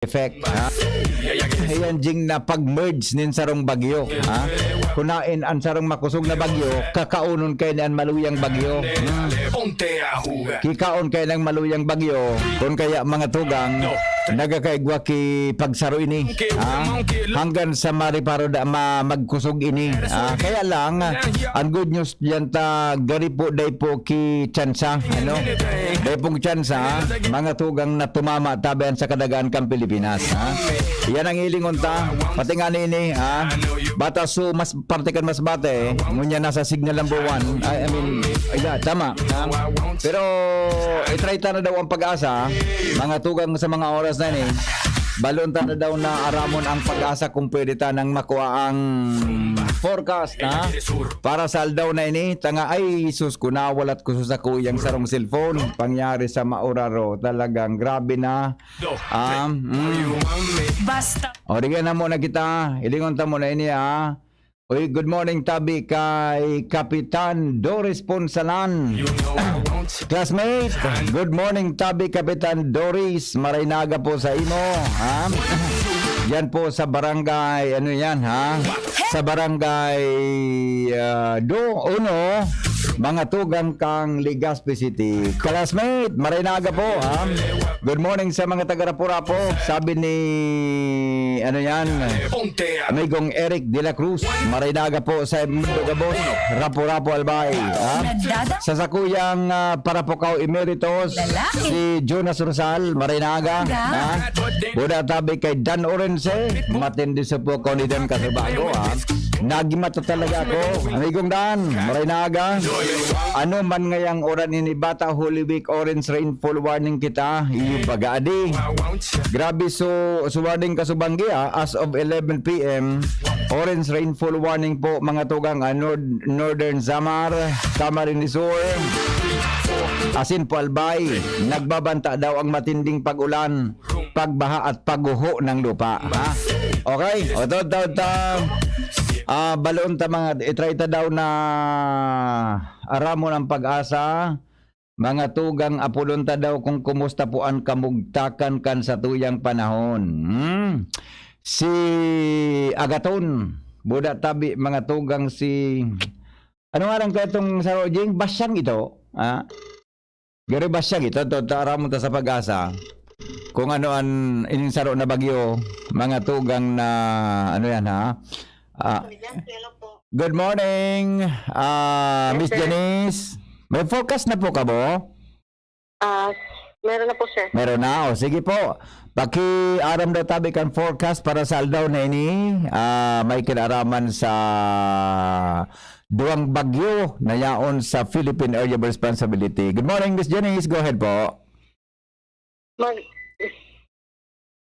effect, ha? Ayan jing na pag-merge nin sarong bagyo, ha? Kunain ang sarong makusog na bagyo, kakaunon kay nan maluyang bagyo. Kikaon kay ng maluyang bagyo, kung kaya mga tugang nagakaigwa ki pagsaro ini, ha? Hanggang sa mariparo da magkusog ini, ha? Kaya lang ang good news diyan ta gari po day po ki tsansa, ano? Day pong tsansa, mga tugang na tumama tabayan sa kadagaan kang Pilipinas, ha? Yan ang ilingon ta, pati nga nini, ha? Bata so mas partikan mas bate, ngunya nasa signal number 1. I mean, yeah, tama, ha? Pero itry ta na daw ang pag-asa, mga tugang sa mga oras na ni, balon ta na daw na aramon ang pag-asa kung pwede ta nang makuha ang forecast, ha? Para sa aldaw na ini, tanga ay sus ko nawalat ko sa kuyang sarong cellphone, pangyari sa mauraro, talagang grabe na. Basta. O digan na muna kita, ilingon ta muna ini, ha? Uy, good morning tabi kay Kapitan Doris Ponsalan. Classmate, good morning tabi Kapitan Doris Marinaga po sa imo, ha? Yan po sa barangay, ano yan, ha? Sa barangay Uno, mga tugang kang Legazpi City. Classmate, Marinaga po, ha? Good morning sa mga taga-Rapo-Rapo. Sabi ni, ano yan, amigong Eric de la Cruz, Marinaga po sa Mundo Gabos, Rapo-Rapo Albay, ha? Sa sakuyang Parapukaw Emeritus, si Jonas Rosal, Marinaga, ha? Buda tabi kay Dan Orense, matindi sa po ko ni Dan Kasubago, ha? Nagimata talaga ako, amigong Dan, Marinaga. Ano man ngayang oran ini bata, Holy Week, orange rainfall warning kita, ibagadi. Grabe so warning kasubanggi, as of 11 PM, orange rainfall warning po mga tugang, Northern Samar, Camarines Sur, Asin po Albay. Nagbabanta daw ang matinding pag-ulan, pagbaha at pagguho ng lupa, ha? Okay, o balon ta mga itry ta daw na aramon ang pag-asa, mga tugang apulon ta daw kung kumusta po ang kamugtakan kan sa tuyang panahon. Si Agaton, buda tabi mga tugang si ano nga lang itong sa Rojing, Basyang ito, ha? Gari Basyang ito, aramon ta sa pag-asa. Kung ano ang ininsaro na bagyo, mga tugang na ano yan, ha? Good morning, Miss Janice. May forecast na po ka bo? Meron na po, sir. Meron na, o sige po. Paki-aram daw tabi kan forecast para sa aldaw na ini, may kinaraman sa duwang bagyo na yaon sa Philippine Area of Responsibility. Good morning, Miss Janice. Go ahead po.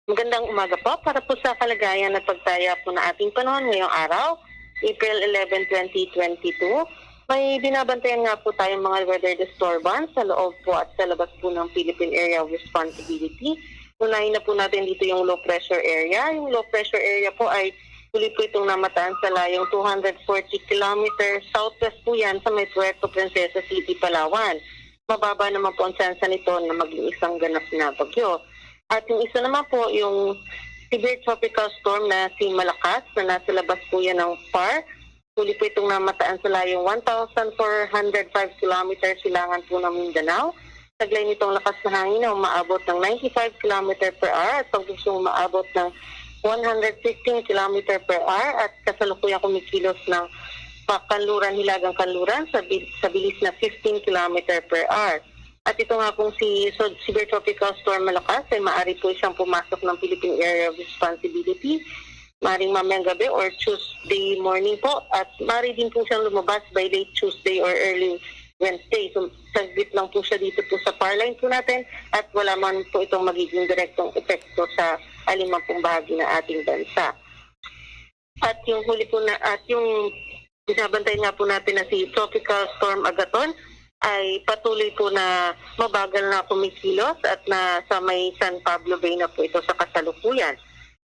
Magandang umaga po para po sa kalagayan at pagtaya po na ating panahon ngayong araw, April 11, 2022. May binabantayan nga po tayong mga weather disturbance sa loob po at sa labas po ng Philippine Area of Responsibility. Unahin na po natin dito yung low pressure area. Yung low pressure area po ay huli po itong namataan sa layong 240 kilometers southwest po yan sa may Puerto Princesa City, Palawan. Mababa naman po ang tsansa nito na maging isang ganap na bagyo. At yung isa naman po, yung severe tropical storm na si Malakas na nasa labas po yan ng PAR. Huli po itong namataan sa layong 1,405 kilometers silangan po ng Mindanao. Taglay nitong lakas na hangin na umaabot ng 95 km per hour at pagdusong umaabot ng 115 km per hour at kasalukuyang kumikilos ng kanluran, hilagang kanluran sa bilis na 15 km per hour. At ito nga pong si Severe Tropical Storm Malakas ay maaari po siyang pumasok ng Philippine Area of Responsibility maaring mamayang gabi or Tuesday morning po at maaari din po siyang lumabas by late Tuesday or early Wednesday. So saglit lang po siya dito po sa power line po natin at wala man po itong magiging direktong epekto sa alimang pong bahagi ng ating bansa. At yung huli po na at yung binabantay nga po natin na si Tropical Storm Agaton ay patuloy po na mabagal na kumikilos at nasa may San Pablo Bay na po ito sa kasalukuyan.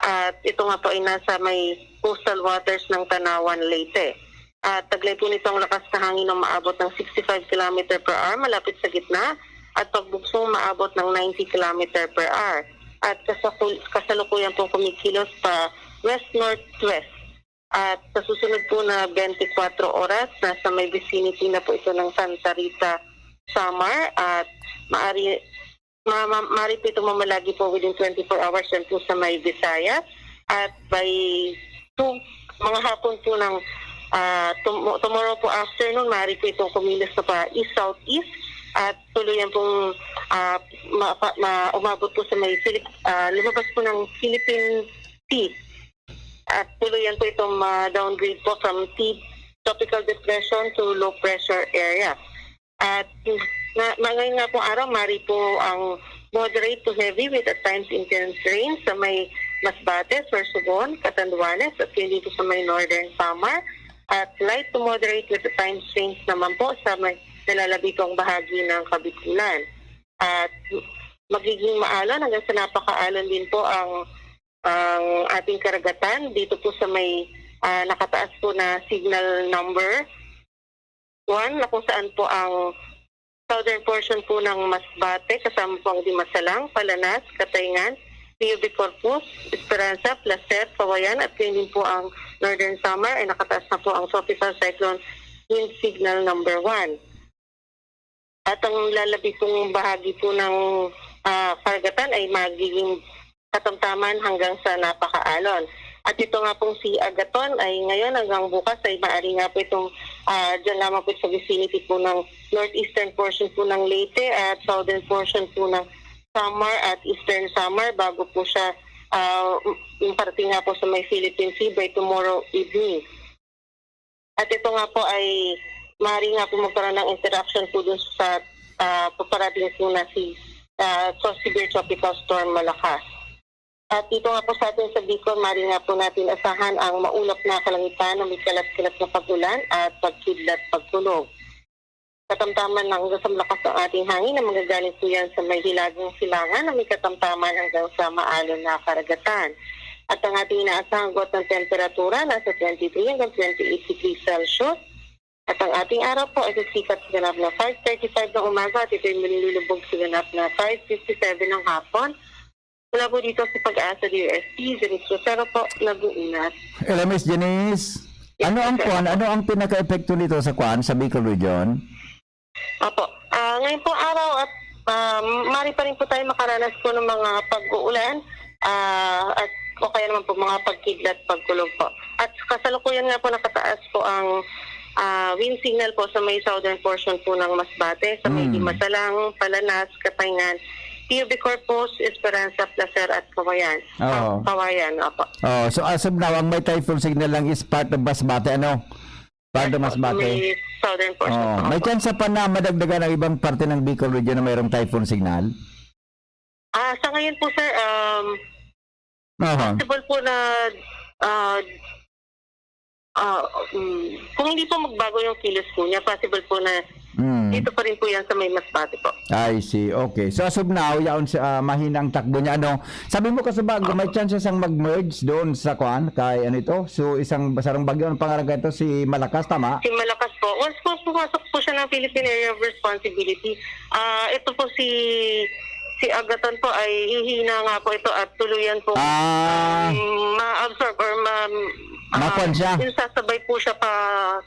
At ito nga po ay nasa may coastal waters ng Tanawan, Leyte. At taglay po nitong lakas na hangin na maabot ng 65 km per hour malapit sa gitna at pagbugsong maabot ng 90 km per hour. at kasalukuyan pong kumikilos pa west-northwest. At sa susunod po na 24 oras, nasa may vicinity na po ito ng Santa Rita, Samar, at maaari po ito mamalagi po within 24 hours yan po sa may Visayas. At by mga hapon po ng tomorrow po afternoon, maaari po itong kumilos na pa east-southeast at tuluyan pong umabot po sa may lumabas po ng Philippine Sea. At tuluyan po itong downgrade po from tropical depression to low pressure area. At ngayon nga pong araw, maaari po ang moderate to heavy with at times intense rain sa may Masbate, Sorsogon, Catanduanes at dito sa may northern Samar. At light to moderate with at times rains naman po sa may nalalabitong bahagi ng Kabitulan. At magiging maalon hanggang sa napakaalon din po ang ating karagatan dito po sa may nakataas po na signal number 1 na kung saan po ang southern portion po ng Masbate kasama po ang Dimasalang, Palanas, Katayngan, Rio de Corpus, Esperanza, Placer, Kawayan at din po ang northern Samar ay nakataas na po ang tropical cyclone wind signal number 1. At ang lalabi pong bahagi po ng karagatan ay magiging katamtaman hanggang sa napakaalon. At ito nga pong si Agaton ay ngayon hanggang bukas ay maaari nga po itong dyan lamang po sa vicinity po ng northeastern portion po ng Leyte at southern portion po ng Samar at eastern Samar bago po siya parating nga po sa may Philippine Sea by tomorrow evening. At ito nga po ay maaari nga po magkaroon ng interaction po dun sa paparating po na si severe tropical storm Malakas. At dito nga po sa atin sa Bicol, maaari nga po natin asahan ang maulap na kalangitan na may kalat-kalat na pagulan at pagkidlat pagkulog. Katamtaman na hanggang sa malakas ng ating hangin na magagaling po yan sa may hilagang silangan na may katamtaman hanggang sa maalon na karagatan. At ang ating inaasahang got ng temperatura nasa 23 hanggang 28 degrees Celsius. At ang ating araw po ay sisikat sa ganap na 5:35 ng umaga at ito'y manilulubog sa ganap na 5:57 ng hapon. Wala po dito sa Pag-asa DUST, Janice Rosero po, Lagunas. Hello, Miss Janice. Ano ang pinaka-epekto nito sa sa Bicol Region? Opo. Ngayon po araw at maaari pa rin po tayo makaranas po ng mga pag-uulan at o kaya naman po mga pagkidlat, pagkulog po. At kasalukuyan nga po nakataas po ang wind signal po sa may southern portion po ng Masbate, sa may Dimasalang, Palanas, Katayngan, Rio de Corpus, Esperanza, Placer at Kawayan. Kawayan, opo. Oh, so as of now, ang may typhoon signal lang is part of Masbate, ano? Part of Masbate. May southern portion po. May chance pa na madagdagan ang ibang parte ng Bicol Region na mayroong typhoon signal? Sa ngayon po, sir, possible po na kung hindi po magbago yung kilos po niya, possible po na dito pa rin po yan sa may Masbate po. I see. Okay. So as of now, yaon sa mahina ang takbo niya. Ano? Sabi mo kasi bago, may chance siyang mag-merge doon sa kay ano ito? So isang basarang bagyo, ang pangarang ito si Malakas, tama? Si Malakas po. Once po pumasok po siya ng Philippine Area of Responsibility, ito po si Agaton po ay hihina nga po ito at tuluyan po ma-absorb or makon siya. Sasabay po siya pa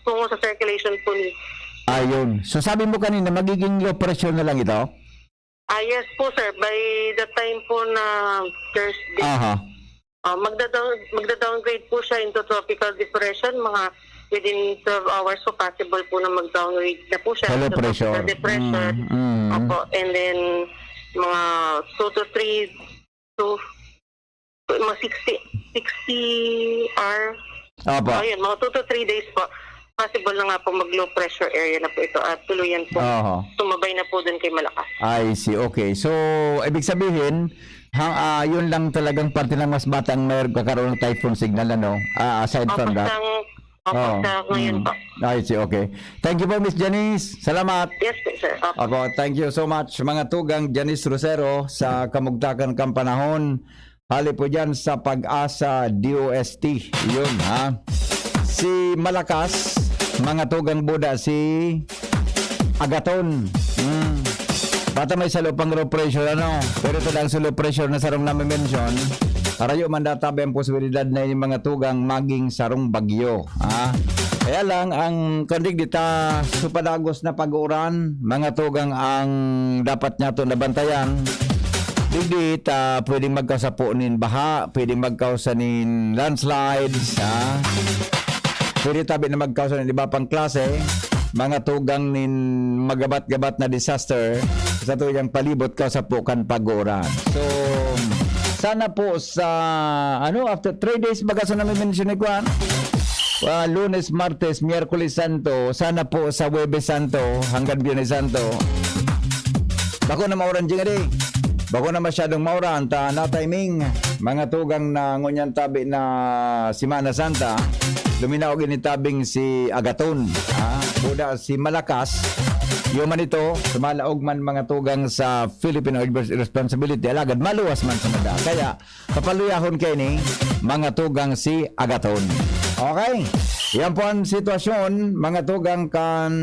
tungo sa circulation po ni. Ayun. So sabi mo kanina, magiging low pressure na lang ito? Yes po, sir. By the time po na Thursday, magda-downgrade po siya into tropical depression. Mga within 12 hours po possible po na mag-downgrade na po siya low into pressure. tropical depression. Opo. And then, mga 2 to 3 to mga 60 hours. Opo. Ayun, mga 2 to 3 days po. Possible na nga po mag-low pressure area na po ito at tuluyan po. Tumabay na po dun kay Malakas. I see. Okay. So, ibig sabihin, yun lang talagang parte ng Masbate ang mayroon kakaroon ng typhoon signal, ano? Aside from that. Sa ngayon po. I see. Okay. Thank you po, Miss Janice. Salamat. Yes, sir. Opo, thank you so much. Mga tugang Janice Rosero sa kamugtakan kang panahon. Hali po dyan sa Pag-asa DOST. Yun, ha? Si Malakas, mga tugang Buda, si Agaton. Bata may salo pang low pressure ano. Pero ito lang sa low pressure na sarong namin mention. Parayo man databi ang posibilidad na yung mga tugang maging sarong bagyo. Kaya lang ang kandig dita supadagos na pag-uran, mga tugang ang dapat niya to nabantayan. Digdi pwedeng magkasapunin baha, pwedeng magkausanin landslides, pwede tabi na magkausanin iba pang klase, mga tugang nin magabat-gabat na disaster sa tuyang palibot kausapukan pag-uran. So, sana po sa, after 3 days bagaso namin mention ni Kwan, Lunes, Martes, Miyerkules Santo, sana po sa Huwebes Santo hanggang Biyernes Santo. Bako na mauran dyan nga bako na masyadong mauran na timing mga tugang na ngunyan tabi na Semana Santa luminaw ginitabing si Agaton buda si Malakas yung man ito sumalaog man mga tugang sa Filipino Responsibility alagad maluwas man sa mada kaya papaluyahon kayo ni mga tugang si Agaton. Okay, yan po ang sitwasyon mga tugang kang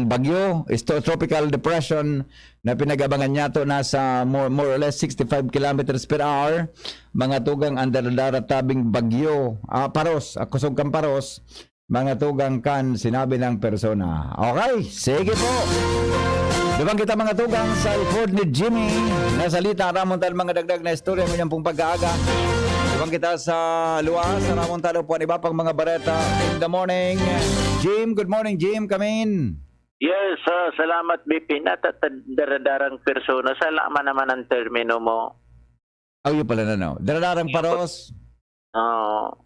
bagyo, tropical depression na pinag-abangan niya to nasa more or less 65 kilometers per hour. Mga tugang ang daratabing bagyo, paros, kusog kang paros, mga tugang kan sinabi ng persona. Okay, sige po. Dibang kita mga tugang sa ifod ni Jimmy na salita ramon tal mga dagdag na istorya mo niyang pong pag-aaga. Dibang kita sa luwas sa ramon talo po iba pang mga bareta in the morning. Jim, good morning Jim, come in. Yes, salamat BP. Natatadarang persona. Salamat naman ang termino mo. Yun pala na no. Daradarang paros. Oo.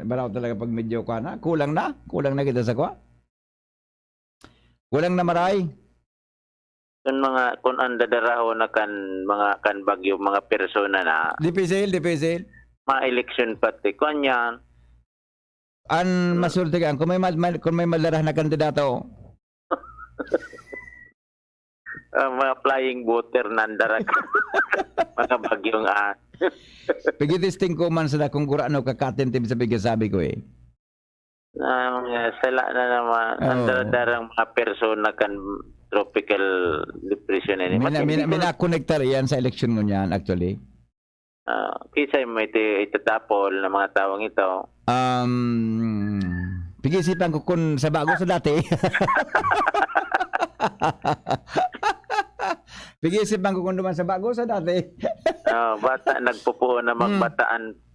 Baraw talaga pag medyo ka na. Kulang na kita sa kwa. Kulang na maray. Kung ang dadaraho na mga bagyo, mga persona na. Dipisil. Ma-election pati. Kanyan. An masulti ka, kung may malarah na kandidato. Mga flying water nandarak. Mga bagyong Pigitisting ko man sa kung kurano kakatentim sa sabi ko eh. Sala na naman. Ang darang mga persona kan tropical depression. Mina-connectar yan sa election mo niyan actually. Kisay mo itatapol ng mga tawang ito. Pag-isipan ko kung sa bago sa dati. Pag-isipan ko kung duman sa bago sa dati. Bata, nagpupuo na magbataan.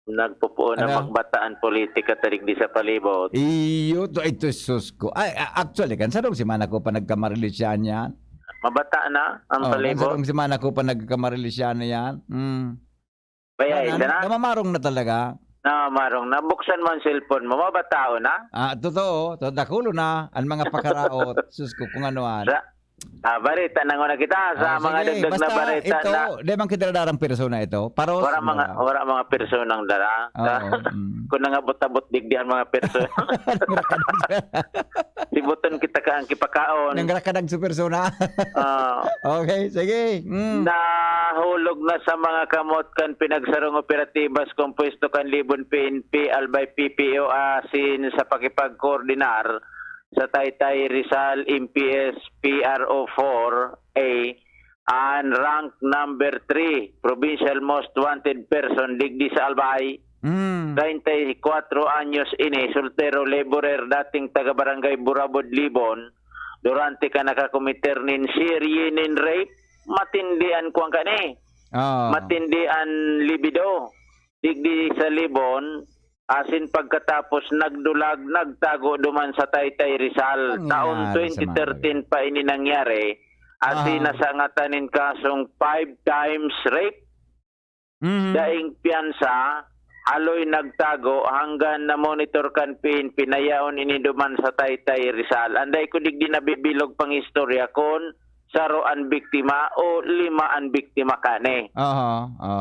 Nagpupuo na magbataan politika tarig di sa palibot. Ito sus ko. Actually, kan sarong si mana ko pa nagkamarilisyan yan. Mabata na ang palibot. Sarong si mana ko pa nagkamarilisyan na yan. Bayay na? Namamarong na talaga. Namamarong na. Buksan mo ang cellphone mo. Mabatao na? Totoo. Dakulo na. Ang mga pakaraot. Sus ko kung anuan. Barita na nga kita sa mga dagdag na barita ito, na. Di bang kidradarang persona ito? Paros? Wala mga personang dara. Kung nangabot-abot digdihan mga persona. Sibuton kita ka ang kipakaon. Nangrakadag sa persona. Okay, sige. Nahulog na sa mga kamot kan pinagsarong operatibas kompuesto kan Libon PNP albay PPO asin sa pakipagkoordinar sa Taytay Rizal MPS PRO4A and rank number 3 provincial most wanted person digdi sa Albay. 34 anyos ini, soltero laborer, dating taga-barangay Burabod, Libon. Durante ka nakakomiter nin serye nin rape, matindian ko ang kani. Matindian libido. Digdi sa Libon, asin pagkatapos nagdulag, nagtago duman sa Taytay Rizal. Taon 2013 pa ini nangyari. Asin nasangatanin kasong 5 times rape. Daing piyansa, aloy nagtago hanggang na-monitor kan pinayaon ini duman sa Taytay Rizal. Anday ko digdi nabibilog pang istorya kon saro ang biktima o 5 ang biktima kane.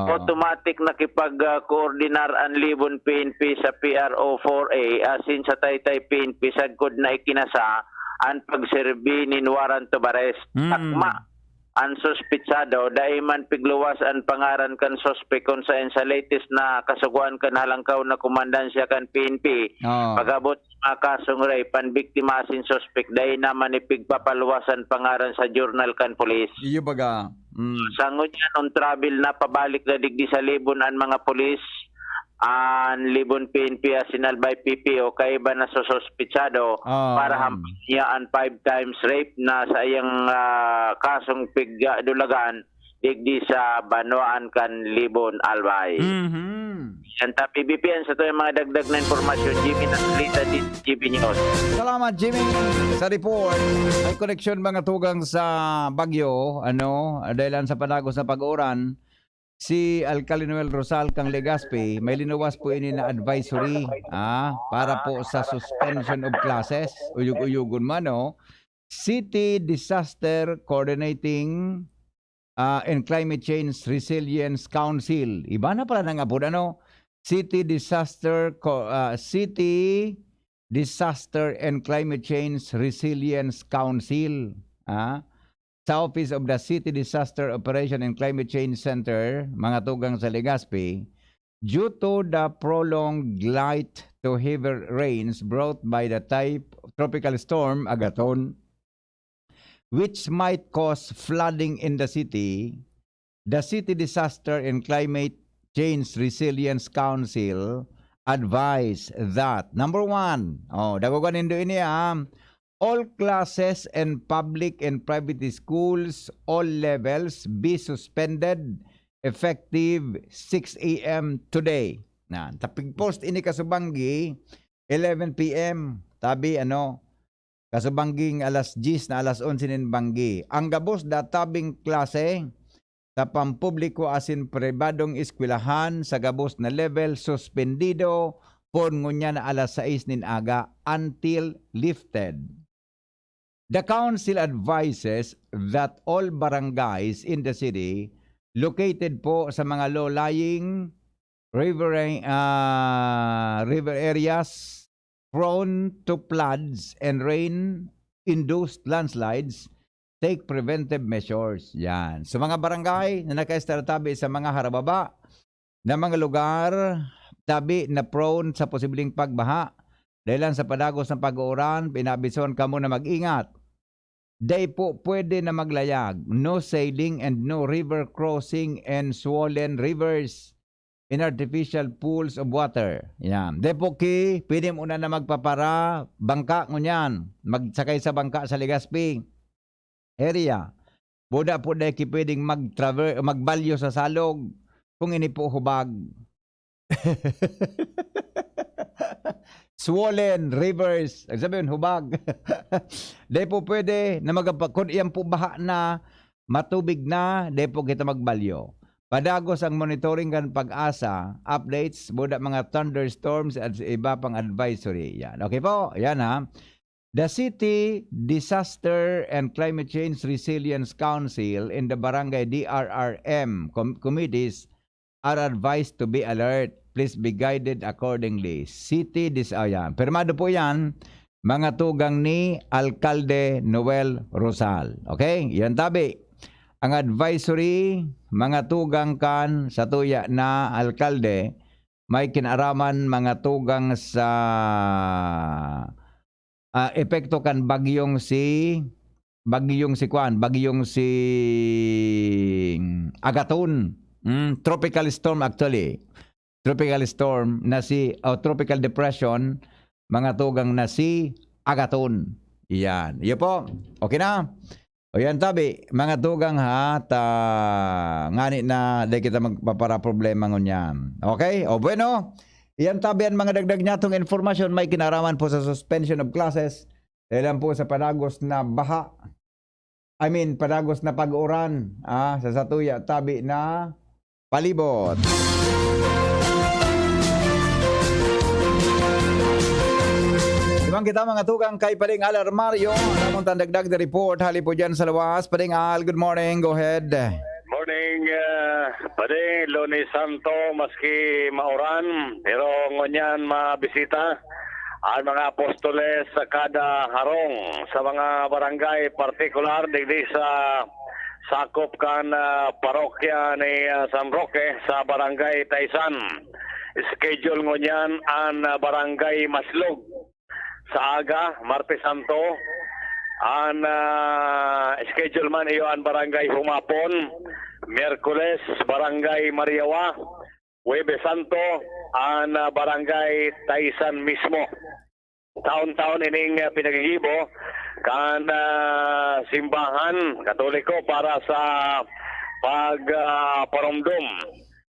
Automatic nakipag-koordinar ang Libon PNP sa PRO4A asin sa Taytay PNP sagkod na ikinasa ang pagserbi nin warrant of arrest. Takma. unsuspitsado, daiman pigluwas ang pangaran kan suspect kung sa latest na kasuguan kan halangkaw na komandansya kan PNP. Oh. Pagabot sa kasong rape, panbiktimasin suspect, dahil naman ipigpapaluwasan pangaran sa journal kan polis. Iyo baga. Sangon yan on travel na pabalik na digdi sa Libon ang mga polis, ang Libon PNP asinal by PPO kay iba na suspitsado para hampang niya ang 5 times rape na sa iyang kasong pigdulagan digdi sa Banwaan kan Libon Albay. Yan ta PBPN sa to yung mga dagdag na informasyon. Jimmy Naslita din GB News. Salamat Jimmy sa report. May koneksyon mga tugang sa Bagyo, dahil sa panagos na pag-uran. Si Alcalde Noel Rosal kang Legazpi, may linuwas po ini na advisory para po sa suspension of classes. Uyug-uyugon man, City Disaster Coordinating and Climate Change Resilience Council. Iba na pala ng abod, City Disaster and Climate Change Resilience Council. Sa Office of the City Disaster Operation and Climate Change Center, mga tugang sa Legazpi, due to the prolonged light to heavy rains brought by the tropical storm Agaton, which might cause flooding in the City Disaster and Climate Change Resilience Council advised that, number 1, dagogan nindo ini all classes and public and private schools, all levels, be suspended effective 6 a.m. today. Tapig-post ini kasubanggi, 11 p.m. Tabi, kasubangging alas 10 na alas 11 nin banggi. Ang gabos databing klase sa pampubliko asin pribadong eskwelahan sa gabos na level, suspendido por ngunya na alas 6 nin aga until lifted. The council advises that all barangays in the city located po sa mga low-lying river areas prone to floods and rain-induced landslides take preventive measures. Yan. So mga barangay na nakaestartabi sa mga harababa na mga lugar tabi na prone sa posibleng pagbaha dahil sa padagos ng pag-uuran, pinabison ka muna mag-ingat. Day po pwede na maglayag, no sailing and no river crossing and swollen rivers in artificial pools of water. Yan. Day po pwede muna na magpapara, bangka ngunyan, magsakay sa bangka sa Legazpi area. Buda po day pwedeng magbalyo sa salog kung ini po hubag. Swollen rivers, sabihin hubag. Dahil po pwede na kung iyan po baha na, matubig na, dahil po kita magbalyo. Padagos ang monitoring kan Pag-asa, updates, buda mga thunderstorms at iba pang advisory. Yan. Okay po, yan The City Disaster and Climate Change Resilience Council and the Barangay DRRM committees are advised to be alert. Please be guided accordingly. Permado po yan, mga tugang ni Alcalde Noel Rosal. Okay? Yan tabi. Ang advisory, mga tugang kan sa tuya na alkalde, may kinaraman mga tugang sa epekto kan bagyong si Agaton. Tropical storm actually. Tropical storm na tropical depression, mga tugang na si Agaton. Iyan. Iyo po. Okay na? O yan tabi, mga tugang ngani na dahil kita magpapara problema ngunyan. Okay? O bueno, iyan tabi ang mga dagdag nyatong informasyon may kinaraman po sa suspension of classes dahil po sa panagos na baha. Panagos na pag-uran sa satuya tabi na palibot. Dimang kita mga tugang kay Pading Al Armario. Namang tandagdag na report. Hali po dyan sa lawas. Pading Al, good morning. Go ahead. Morning, Pading Loni Santo, maski mauran, pero ngunyan mabisita ang mga apostoles sa kada harong sa mga barangay, partikular digdi sa sakop kan parokya ni San Roque sa barangay Taysan. Schedule ngunyan ang barangay Maslog sa aga, Martes Santo. Ang schedule man iyo ang barangay Humapon, Miyerkules, barangay Mariawa, Huwebes Santo, ang barangay Taysan mismo. Taon-taon ining pinagigibo kan simbahan Katoliko para sa pagparomdom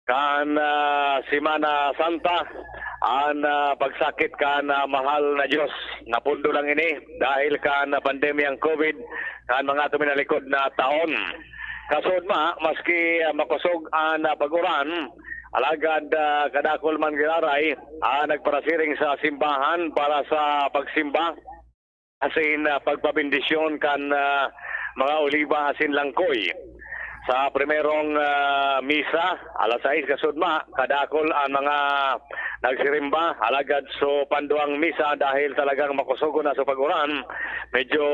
kan Semana Santa ang pagsakit kan mahal na Diyos. Napundo lang ini dahil kan pandemyang COVID kan mga tuminalikod na taon. Kasod maski makusog ang paguran, alagad kadakol man giraray nagparasiring sa simbahan para sa pagsimba asin pagpabindisyon kan mga oliba asin langkoy. Sa primerong misa, alas 6 kasudma, kadakol ang mga nagsirimba, alagad so panduang misa dahil talagang makusugo na sa paguran, medyo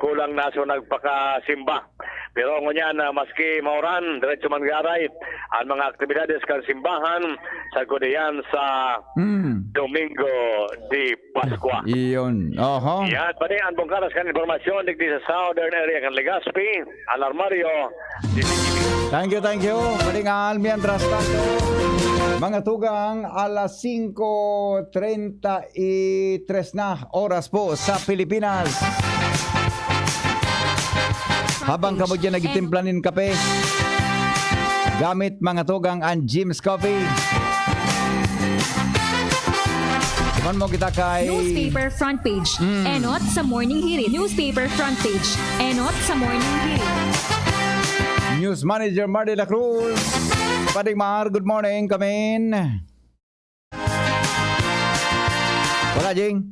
kulang na so nagpakasimba. Pero ngunyan, maski mauran, diretso mangaray, ang mga aktibidades kan simbahan, sa kudiyan sa Domingo de Pascua. Iyon. Oho. Yan, pati ang bungkaras kan informasyon digdi sa southern area kan Legazpi, Alarmario, Thank you. Paringal, mientras tanto, mga tugang, alas 5:33 na oras po sa Pilipinas. Habang kamo dyan nagitimplanin kape, gamit mga tugang ang Jim's Coffee. Kuman mo kita kay... Newspaper front page. Enot sa morning hirit. Newspaper front page. Enot sa morning hirit. News Manager Marty La Cruz. Padigmar, good morning. Come in. Wala, Jing.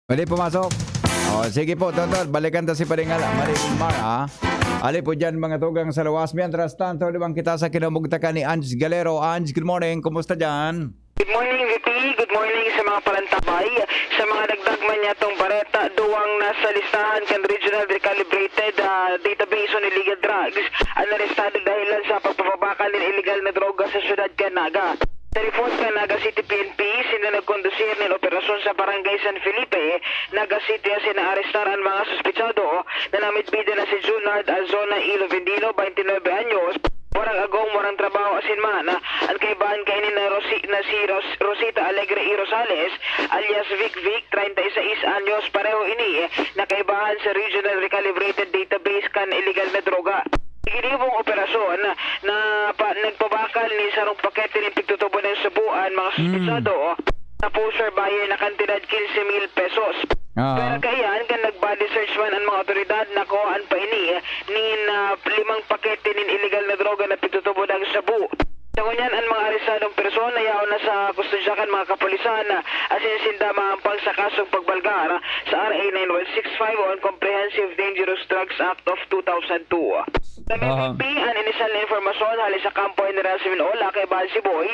Pwede pumasok. O, sige po, Totol. Balikan ta si Padigmar, ha? Ali po dyan, mga tugang sa lawas. Mientras tanto, libang kita sa kinamugtakan ni Ange Galero. Ange, good morning. Kumusta dyan? Good morning, VP. Good morning sa mga palantabay. Sa mga nagdagman niya itong bareta, duwang nasa listahan kan Regional Recalibrated Database on Illegal Drugs, ang arestado dahilan sa pagpapabakal ng illegal na droga sa syudad Canaga. Sa report ka Naga City PNP, sila nagkondusir ng operasyon sa Barangay San Felipe, Naga City ang sinaarestar ang mga suspitsado na namitbida na si Junard Azona Ilo Vendino, 29 anyos, warang agong warang trabaho asin man ang kaibahan kainin na si Rosita Alegre y Rosales alias Vic 36 anyos, pareho ini na kaibahan sa Regional Recalibrated Database kan illegal na droga. Ginibong operasyon na nagpabakal ni sarong pakete ng pagtutubo ng sabuan mga suspitsado na pusher buyer na kantidad 15,000 pesos. Pero kayan, kan nag-body search man ang mga otoridad, nakuhaan pa ini nin 5 pakete nin illegal na droga na pitutubo ng sabu. Sa kunyan, ang mga aresadong persona yaon na sa kustudyakan mga kapulisan asin sinda maampang sa kasong pagbalgar sa RA 9165 on Comprehensive Dangerous Drugs Act of 2002. Sa MPP, ang inisal na informasyon halis sa kampo General Siminola kay Bansi Boy,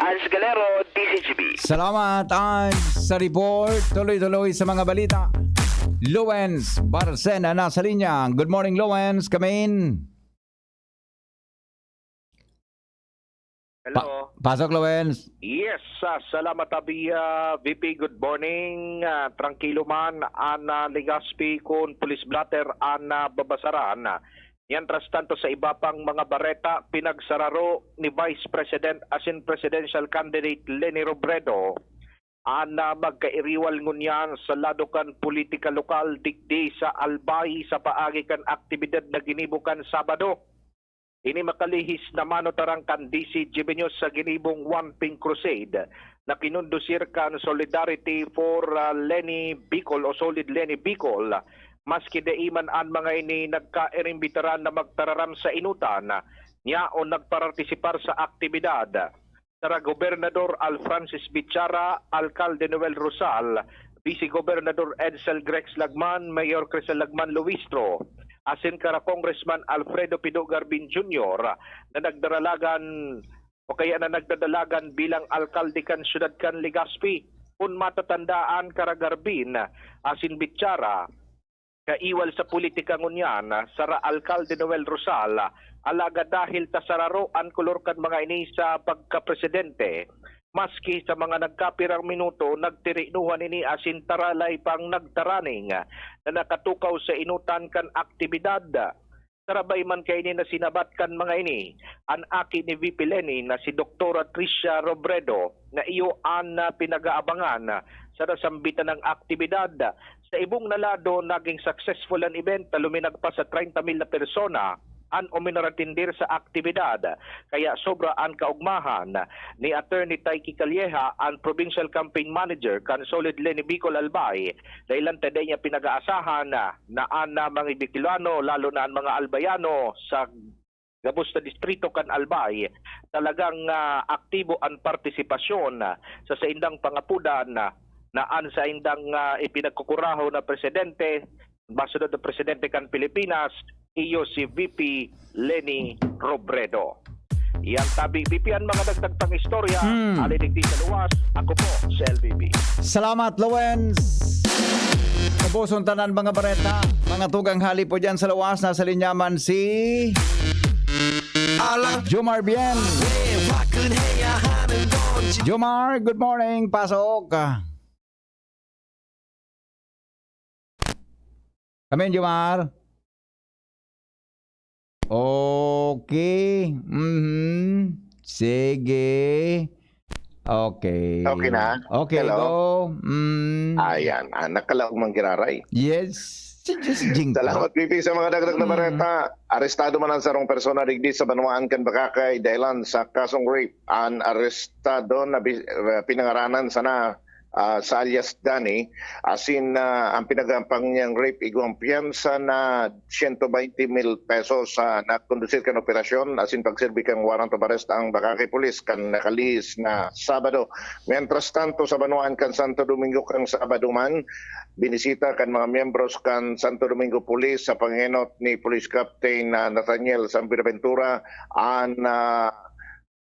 Ans Galero, DCGB. Salamat, Ange, sa report. Tuloy-tuloy sa mga balita. Lowens Barcena nasa linya. Good morning, Lowens. Come in. Hello. Pasok, Lowens. Yes, salamat abi VP, good morning. Tranquilo man an Legazpi kun police blatter an babasaran. Mientras tanto sa iba pang mga bareta, pinagsararo ni Vice President asin Presidential Candidate Leni Robredo ang magkairiwal ngunyan sa ladukan politika lokal digdi sa Albay sa paagi kan aktibidad na ginibukan Sabado. Ini makalihis na manotarang kan DCGB News sa ginibong One Pink Crusade na kinundusir kan Solidarity for Leni Bicol o Solid Leni Bicol. Maski daiman ang mga ini nagka-irimbitaran na magtararam sa inutan niya o nagpartisipar sa aktibidad. Tara Gobernador Alfrancis Bichara, Alcalde Noel Rosal, Vice Gobernador Edsel Grex Lagman, Mayor Crisel Lagman Luistro, asin kara Congressman Alfredo Pido Garbin Jr. na nagdaralagan o kaya na nagdadalagan bilang alkalde kan syudad kan Legazpi. Kung matatandaan kara Garbin, asin Bichara, kaiwal sa politika ngunyan sara Alcalde Noel Rosal alaga dahil tasararoan kolor kan mga ini sa pagkapresidente. Maski sa mga nagkapirang minuto, nagtirinuhan ini asin taralay pang nagtaraning na nakatukaw sa inutan kan aktibidad. Sarabay man kay ni na sinabat kan mga ini, ang aki ni VP Leni na si Dr. Tricia Robredo na iyo an pinag-aabangan sa nasambitan ng aktibidad. Sa ibong nalado, naging successful ang event, luminag pa sa 30,000 na persona an uminaratindir sa aktibidad. Kaya sobra ang kaugmahan ni Attorney Taiki Calleja, ang Provincial Campaign Manager kan Solid Leni Bicol Albay, dahil today niya pinag-aasahan na ang mga Bicolano, lalo na ang mga Albayano sa gabos na distrito kan Albay, talagang aktibo ang partisipasyon sa saindang pangapudan na an sa indang ipinagkukuraho na presidente, Ambassador na Presidente kan Pilipinas, iyo si VP Leni Robredo. Yan tabi VP ang mga dagdag pang istorya. Alinig sa luwas. Ako po si LBB. Salamat, Lawens. Kabusong tanan mga bareta. Mga tugang hali po dyan sa luwas. Nasa linyaman si Jomar Bien. Jomar, good morning. Pasok. Come in, Jomar. Okay. Sige. Okay. Okay na? Okay, Hello? go. Ayan, nakalaog mang giraray. Yes. Just jing. Salamat, Pipi, sa mga dagdag na bareta. Arestado man ang sarong persona digdi sa Banuan kan Bakakay dahilan sa kasong rape. Ang arestado na pinangaranan sana sa alias Dani, asin ang pinagampang niyang rape igwang piyansa na 120,000 pesos sa nakondusir kan operasyon, asin pagserbi kang warrant of arrest ang Bakakay Police kan nakalihis na Sabado. Mientras tanto sa Banuan kan Santo Domingo kang Sabado man, binisita kan mga miyembros kan Santo Domingo Police sa pangenot ni Police Captain Nathaniel Sambuenaventura ang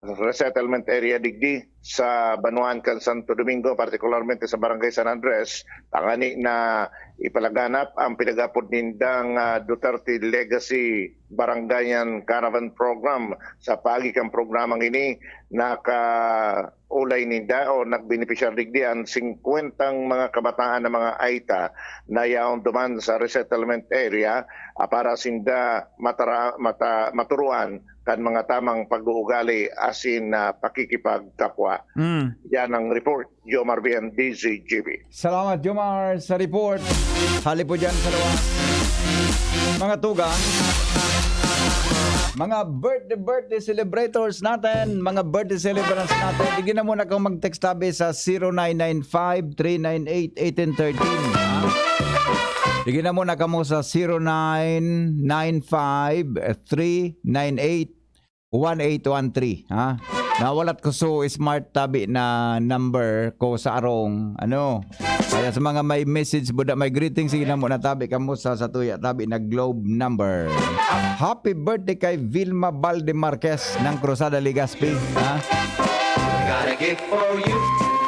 resettlement area digdi sa Banuan kan Santo Domingo, particularmente sa Barangay San Andres, tangani na ipalaganap ang pinagapod nindang Duterte Legacy Barangayan Caravan Program. Sa pagi kang programang ini, nakaulay ninda o nagbeneficiar digdi ang 50 mga kabataan na mga AITA na yaon duman sa resettlement area para sinda maturuan kan mga tamang pag-uugali asin pakikipagkapwa. Yan ang report. Jomar Bien, DZGB. Salamat, Jomar, sa report. Hali po dyan sa luwas. Mga tugang, mga birthday celebrators natin, mga birthday celebrants natin, digin na muna kang mag-text tabi sa 0995-398-1813. Digin na muna ka mo sa 0995-398-1813. Ha? Nawalat ko so smart tabi na number ko sa arong kaya sa mga may message buda may greeting, sige na mo na tabi ka mo sa tuya tabi na globe number. Happy birthday kay Vilma Balde Marquez ng Cruzada Legazpi. Ha?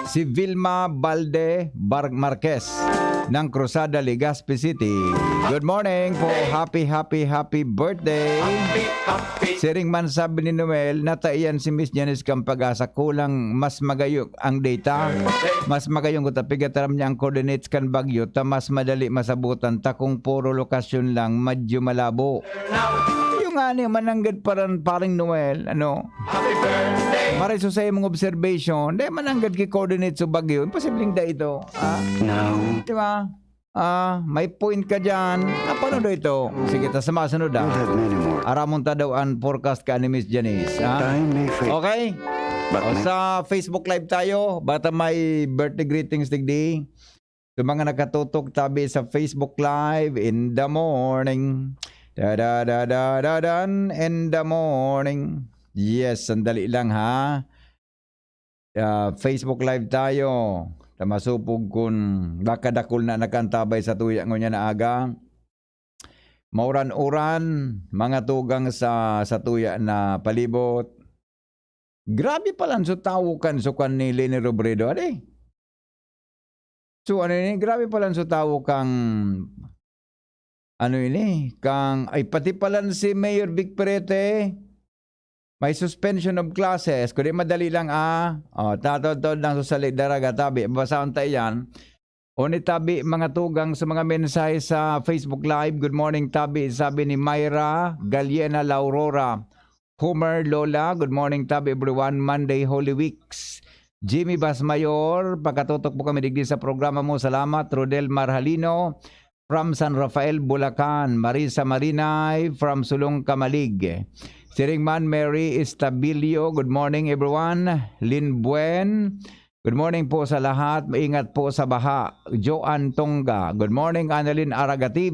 Si Vilma Balde Marquez ng Cruzada Legazpi City. Good morning po. Happy birthday. Siring man sabi ni Noel, nataiyan si Miss Janice kang pag-asa, kulang mas magayok ang data. Mas magayong ko tapigataram niya ang coordinates kan bagyo, ta mas madali masabutan, ta kung puro lokasyon lang, medyo malabo. Yung mananggad paring Noel, maray so sa imong observation, di mananggad ki coordinates sa bagyo, imposibleng da ito. No. Di ba? May point ka dyan. Paano daw ito? Sige, ta sa masunod aramon ta daw ang forecast ka ni Miss Janice. Okay? O sa Facebook Live tayo, bata may birthday greetings digdi. Sa mga nakatutok tabi sa Facebook Live in the morning. In the morning. Yes, sandali lang ha. Facebook Live tayo. Tamasupog kun baka dakol na nakantabay sa tuya ngonya na aga. Mauran-uran, mga tugang sa tuya na palibot. Grabe pala so tawukan so kan ni Leni Robredo. So grabe pala so tawukang ano ini, kang, ay pati pala si Mayor Vic Perete, may suspension of classes. Kundi madali lang tatod lang susali daraga tabi. Basahan tayo yan. Oni tabi mga tugang sa mga mensahe sa Facebook Live. Good morning tabi. Sabi ni Myra Galiena Laurora. Homer Lola. Good morning tabi everyone. Monday Holy Weeks. Jimmy Basmayor. Pagkatutok po kami digdi sa programa mo. Salamat. Rodel Marhalino. From San Rafael, Bulacan. Marisa Marinay. From Sulong Kamalig. Siringman Mary Estabilio, good morning everyone. Lynn Buen, good morning po sa lahat. Maingat po sa baha. Joan Tonga, good morning. Annalyn Aragatib,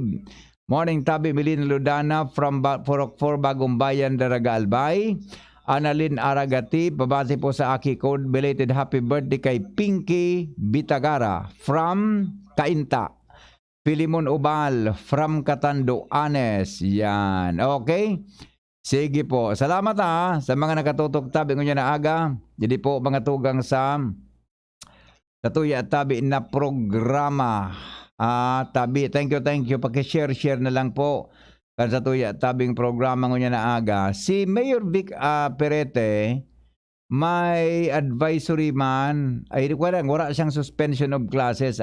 morning. Tabi Milin Ludana from for Bagong Bayan, Daraga Albay. Annalyn Aragatib, babati po sa Aki Code. Belated happy birthday kay Pinky Bitagara from Cainta. Pilimon Ubal from Catanduanes. Yan, okay. Sige po. Salamat sa mga nakatutok tabi ngayon na aga. Jadi po mga tugang sa Tuya at Tabi na programa. Tabi, thank you. Paki-share na lang po sa Tuya at Tabing programa ngayon na aga. Si Mayor Vic Perete, may advisory man. Ay, wala siyang suspension of classes.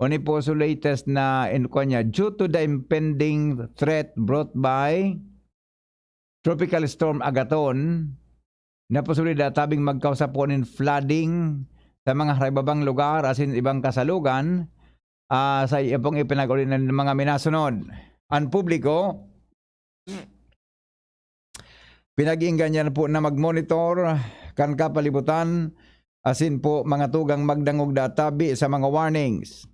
Oni po so latest na kanya, due to the impending threat brought by Tropical Storm Agaton, naposulid tabing magkausap po ng flooding sa mga ibabang lugar asin ibang kasalugan sa ipong ipinag-uli ng mga minasunod. Ang publiko, pinag-iinggan niya po na mag-monitor kan kapalibutan asin po mga tugang magdangog databi sa mga warnings.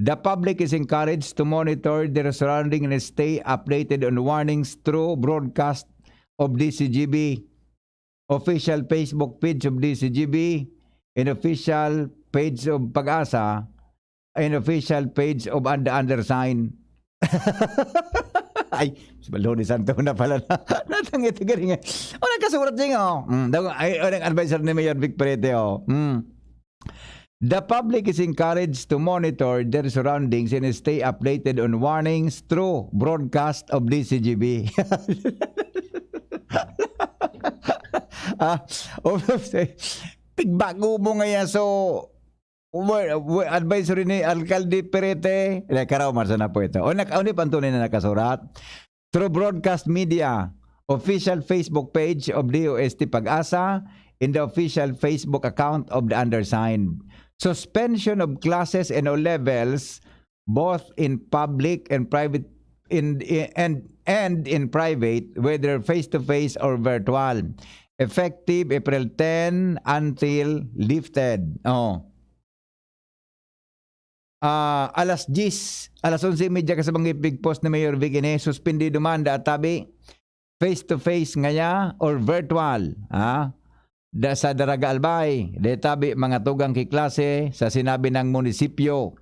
The public is encouraged to monitor their surrounding and stay updated on warnings through broadcast of DCGB, official Facebook page of DCGB, and official page of Pag-asa, and official page of the undersigned. Ay, si Baloni Santo na pala na. Natangit ka rin. Nagkasurat niya. Ay, advisor ni Mayor Vic Perete. The public is encouraged to monitor their surroundings and stay updated on warnings through broadcast of DCGB. Tigbago mo ngayon advisory ni Alcalde Perete karaw marsa na po ito ni pantunay na nakasurat through broadcast media, official Facebook page of DOST Pag-asa, in the official Facebook account of the undersigned. Suspension of classes and all levels, both in public and private and in private, whether face-to-face or virtual. Effective April 10 until lifted. Alas 11:30 kasabang big post ni Mayor Vic suspendido man tabi face-to-face ngaya or virtual. Sa Daraga Albay, tabi mga tugang kiklase sa sinabi ng munisipyo.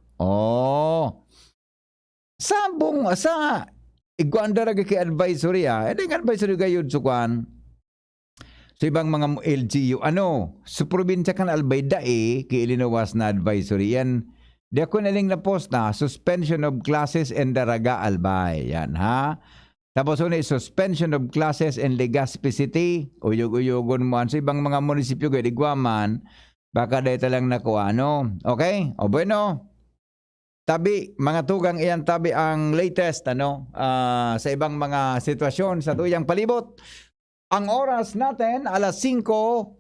Sabong sa iguandara kay advisory advisory gayud sukan sa ibang mga LGU sa probinsya kan Albay kiilinawas na advisory yan di ako naling na post na suspension of classes in Daraga Albay yan tapos suspension of classes in Legazpi City uyog-uyogon mo sa ibang mga munisipyo kay Guaman baka dito lang nakuha okay bueno. Tabi, mga tugang iyan tabi ang latest sa ibang mga sitwasyon sa tuyang palibot. Ang oras natin alas 5:44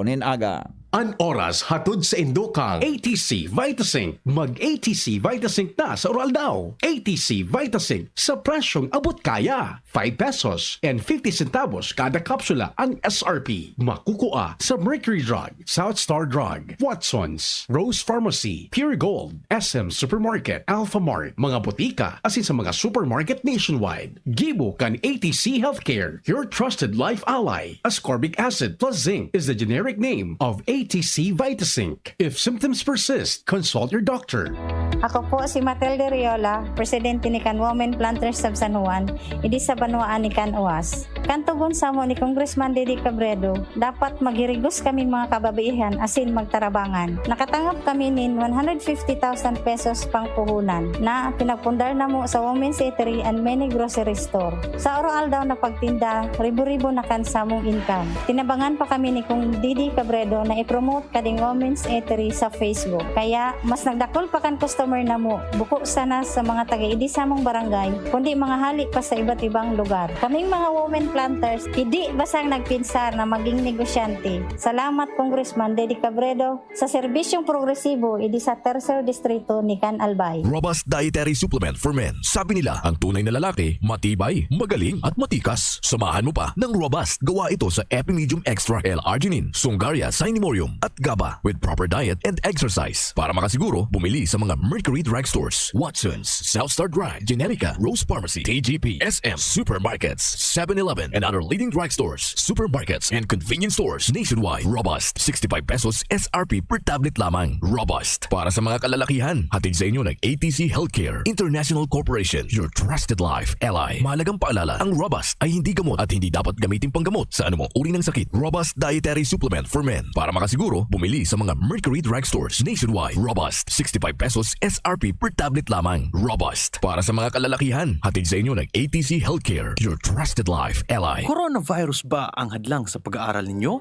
nin aga. An oras hatod sa Indokang ATC Vitasync. Mag-ATC Vitasync na sa oral daw. ATC Vitasync sa presyong abot kaya. 5 pesos and 50 centavos kada kapsula ang SRP. Makukuha sa Mercury Drug, South Star Drug, Watsons, Rose Pharmacy, Pure Gold, SM Supermarket, Alpha Mart, mga botika, asin sa mga supermarket nationwide. Gibo kan ATC Healthcare, your trusted life ally. Ascorbic acid plus zinc is the generic name of ATC ATC VitaSync. If symptoms persist, consult your doctor. Ako po si Matilde Riola, Presidente ni Can Women Planters of San Juan, idi sa Banuaan ni Can Uwas. Kantugon sa mo ni Congressman Didi Cabredo, dapat magirigos kami mga kababaihan asin magtarabangan. Nakatanggap kami nin 150,000 pesos pang puhunan na pinagpundar na mo sa Women's Eatery and many grocery store. Sa oral daw na pagtinda, ribo-ribo na kan sa mong income. Tinabangan pa kami ni Kung Didi Cabredo na i-promote kading Women's Eatery sa Facebook. Kaya mas nagdakol pa kan customer na mo. Buko sana sa mga taga-idi sa mong barangay, kundi mga hali pa sa iba't ibang lugar. Kaming mga women planters, hindi basang nagpinsar na maging negosyante. Salamat Congressman Didi Cabredo sa serbisyong progresibo idi sa Tercer Distrito ni Can Albay. Robust Dietary Supplement for Men. Sabi nila, ang tunay na lalaki, matibay, magaling at matikas. Samahan mo pa ng Robust. Gawa ito sa Epimedium Extra L-Arginine, Sungaria Sinimorium at GABA with proper diet and exercise. Para makasiguro, bumili sa mga Mercury Drugstores, Watson's, Southstar Drug, Generica, Rose Pharmacy, TGP, SM, Supermarkets, 7-Eleven, and other leading drugstores, supermarkets, and convenience stores nationwide. Robust, 65 pesos SRP per tablet lamang. Robust. Para sa mga kalalakihan, hatid sa inyo ng ATC Healthcare International Corporation, your trusted life ally. Mahalagang paalala, ang Robust ay hindi gamot at hindi dapat gamitin panggamot sa anumang uri ng sakit. Robust Dietary Supplement for Men. Para makasiguro, bumili sa mga Mercury Drugstores nationwide. Robust, 65 pesos SRP per tablet lamang. Robust. Para sa mga kalalakihan, hatid sa inyo ng ATC Healthcare, your trusted life ally. Coronavirus ba ang hadlang sa pag-aaral ninyo?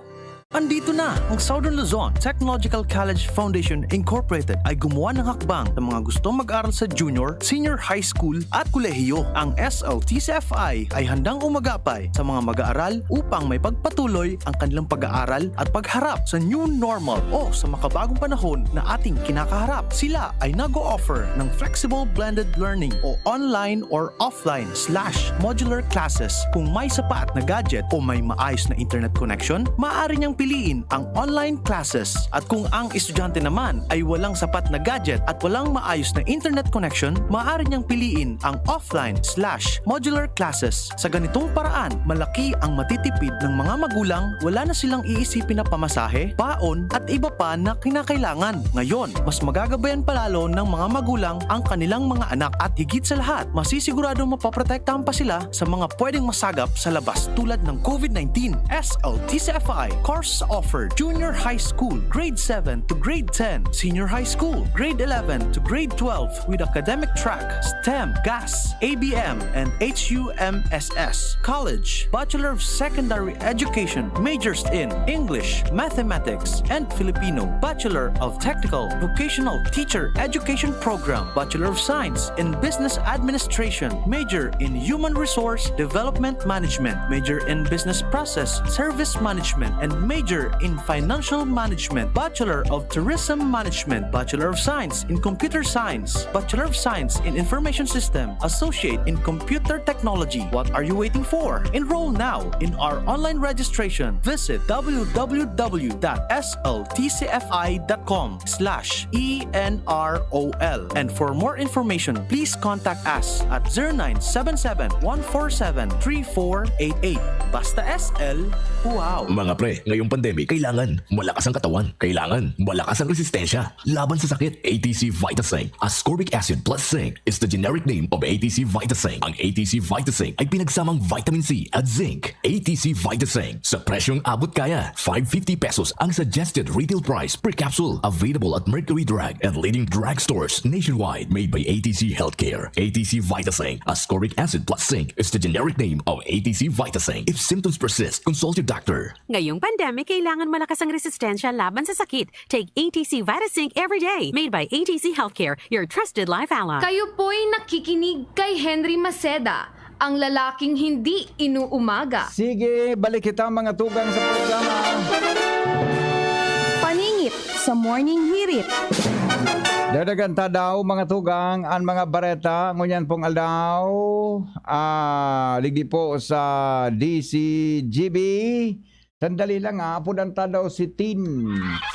Andito na ang Southern Luzon Technological College Foundation Incorporated ay gumawa ng hakbang sa mga gustong mag-aral sa junior, senior high school at kolehiyo. Ang SLTCFI ay handang umagapay sa mga mag-aaral upang may pagpatuloy ang kanilang pag-aaral at pagharap sa new normal o sa makabagong panahon na ating kinakaharap. Sila ay nag-o-offer ng flexible blended learning o online or offline / modular classes. Kung may sapat na gadget o may maayos na internet connection, maaari niyang piliin ang online classes. At kung ang estudyante naman ay walang sapat na gadget at walang maayos na internet connection, maaari niyang piliin ang offline / modular classes. Sa ganitong paraan, malaki ang matitipid ng mga magulang, wala na silang iisipin na pamasahe, baon at iba pa na kinakailangan. Ngayon, mas magagabayan palalo ng mga magulang ang kanilang mga anak at higit sa lahat, masisiguradong mapaprotektahan pa sila sa mga pwedeng masagap sa labas tulad ng COVID-19. SLTCFI course offered junior high school, grade 7 to grade 10, senior high school, grade 11 to grade 12 with academic track, STEM, GAS, ABM, and HUMSS. College, Bachelor of Secondary Education, majors in English, Mathematics, and Filipino. Bachelor of Technical Vocational Teacher Education Program, Bachelor of Science in Business Administration, major in Human Resource Development Management, major in Business Process Service Management, and major in Financial Management, Bachelor of Tourism Management, Bachelor of Science in Computer Science, Bachelor of Science in Information System, Associate in Computer Technology. What are you waiting for? Enroll now in our online registration. Visit www.sltcfi.com/ENROL. And for more information, please contact us at 0977-147-3488. Basta SL, wow! Mga pre, ngayong pandemic, kailangan malakas ang katawan. Kailangan malakas ang resistensya laban sa sakit. ATC VitaSync, ascorbic acid plus zinc is the generic name of ATC VitaSync. Ang ATC VitaSync ay pinagsamang vitamin C at zinc. ATC VitaSync, sa presyong abot kaya, 550 pesos ang suggested retail price per capsule. Available at Mercury Drug and leading drugstores nationwide. Made by ATC Healthcare. ATC VitaSync, ascorbic acid plus zinc is the generic name of ATC VitaSync. If symptoms persist, consult your doctor. Ngayong pandemic, kailangan malakas ang resistensya laban sa sakit. Take ATC VitaSync every day. Made by ATC Healthcare, your trusted life ally. Kayo po'y nakikinig kay Henry Maceda, ang lalaking hindi inuumaga. Sige, balik kita mga tugang sa programa. Paningit sa Morning Hirit. Dadaganta daw mga tugang ang mga bareta ngunyan pong aldaw ligdi po sa DCGB. Sandali lang pudanta daw si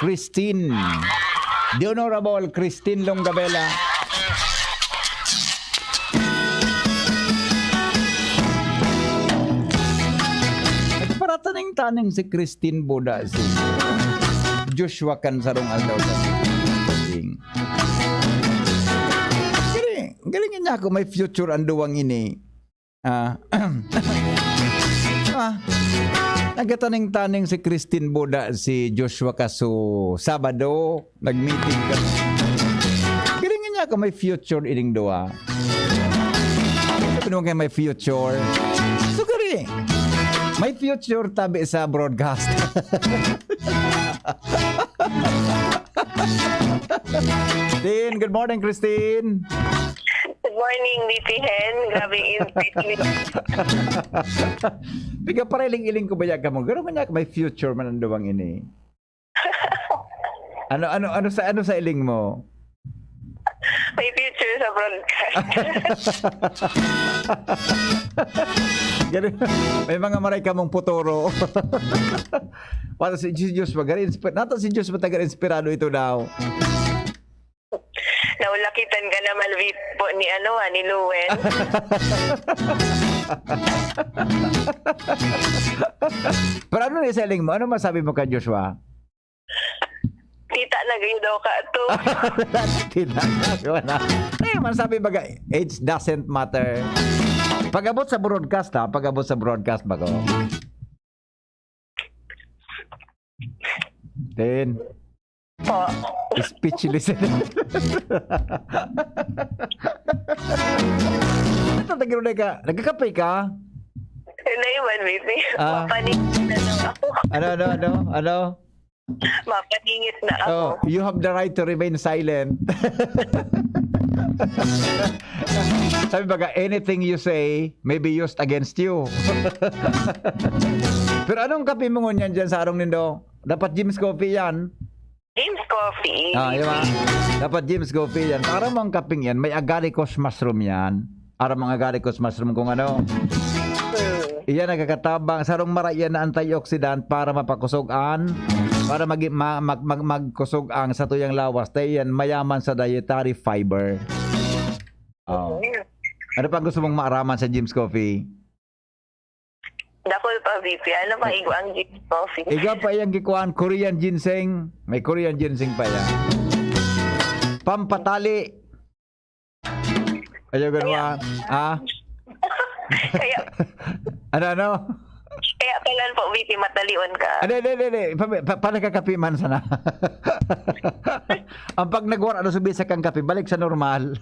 Christine. The Honorable Christine Longabella. Nagparataning-taning si Christine Boda. Joshua kan sarong aldaw sa Galing. Galing niya ako may future ang duwang ini. Nagataning-taning si Christine Boda si Joshua kaso Sabado nag-meeting ka. Galing niya ako may future ining duwa. Sabi mo kayo may future. So gari. May future tabi sa broadcast. Christine, good morning Christine. Good morning, VP Hen. Grabe insight. Biga pareling-iling ko ba ka mo? Gano'n man may future man ang duwang ini. Ano sa iling mo? May future sa broadcast. Ganun, may mga maray ka mong puturo. Para si Diyos magari nato si Diyos matagal inspirado ito daw. Naulakitan ka naman po ni ni Luen. Pero ano ni selling mo? Ano masabi mo kay Joshua? Tita na gayo daw ka to. Tita na. Masabi ba age doesn't matter. Pag-abot sa broadcast pag-abot sa broadcast ba ko? Then Po. Speechless. Ito, nagkakape ka? Hindi man, VP. Mapaningit na lang ako. Ano? Mapaningit na ako. Oh, you have the right to remain silent. Sabi baga, anything you say may be used against you. Pero anong kape mo ngunyan dyan sa arong nindo? Dapat Jim's Coffee yan. Jim's Coffee. Diba? Dapat Jim's Coffee yan. Para mong kaping yan, may agaricus mushroom yan. Para mga agaricus mushroom kung ano. Iyan nagkakatabang. Sarong marayan na antioxidant para mapakusogan. Para magkusog ang sa tuyang lawas. Tayo yan, mayaman sa dietary fiber. Oh. Ano pa gusto mong maaraman sa Jim's Coffee? Dakol pa, VP. Ano pa igo ang Jim's Coffee? Iga pa yung gikuan, Korean ginseng. May Korean ginseng pa yan. Pampatali. Ayaw gano'n Kaya, Ano? kaya pala po, VP, matalion ka. Hindi. Panagkakapi man sana. Ang pag nagwara na subisa kang kape, balik sa normal.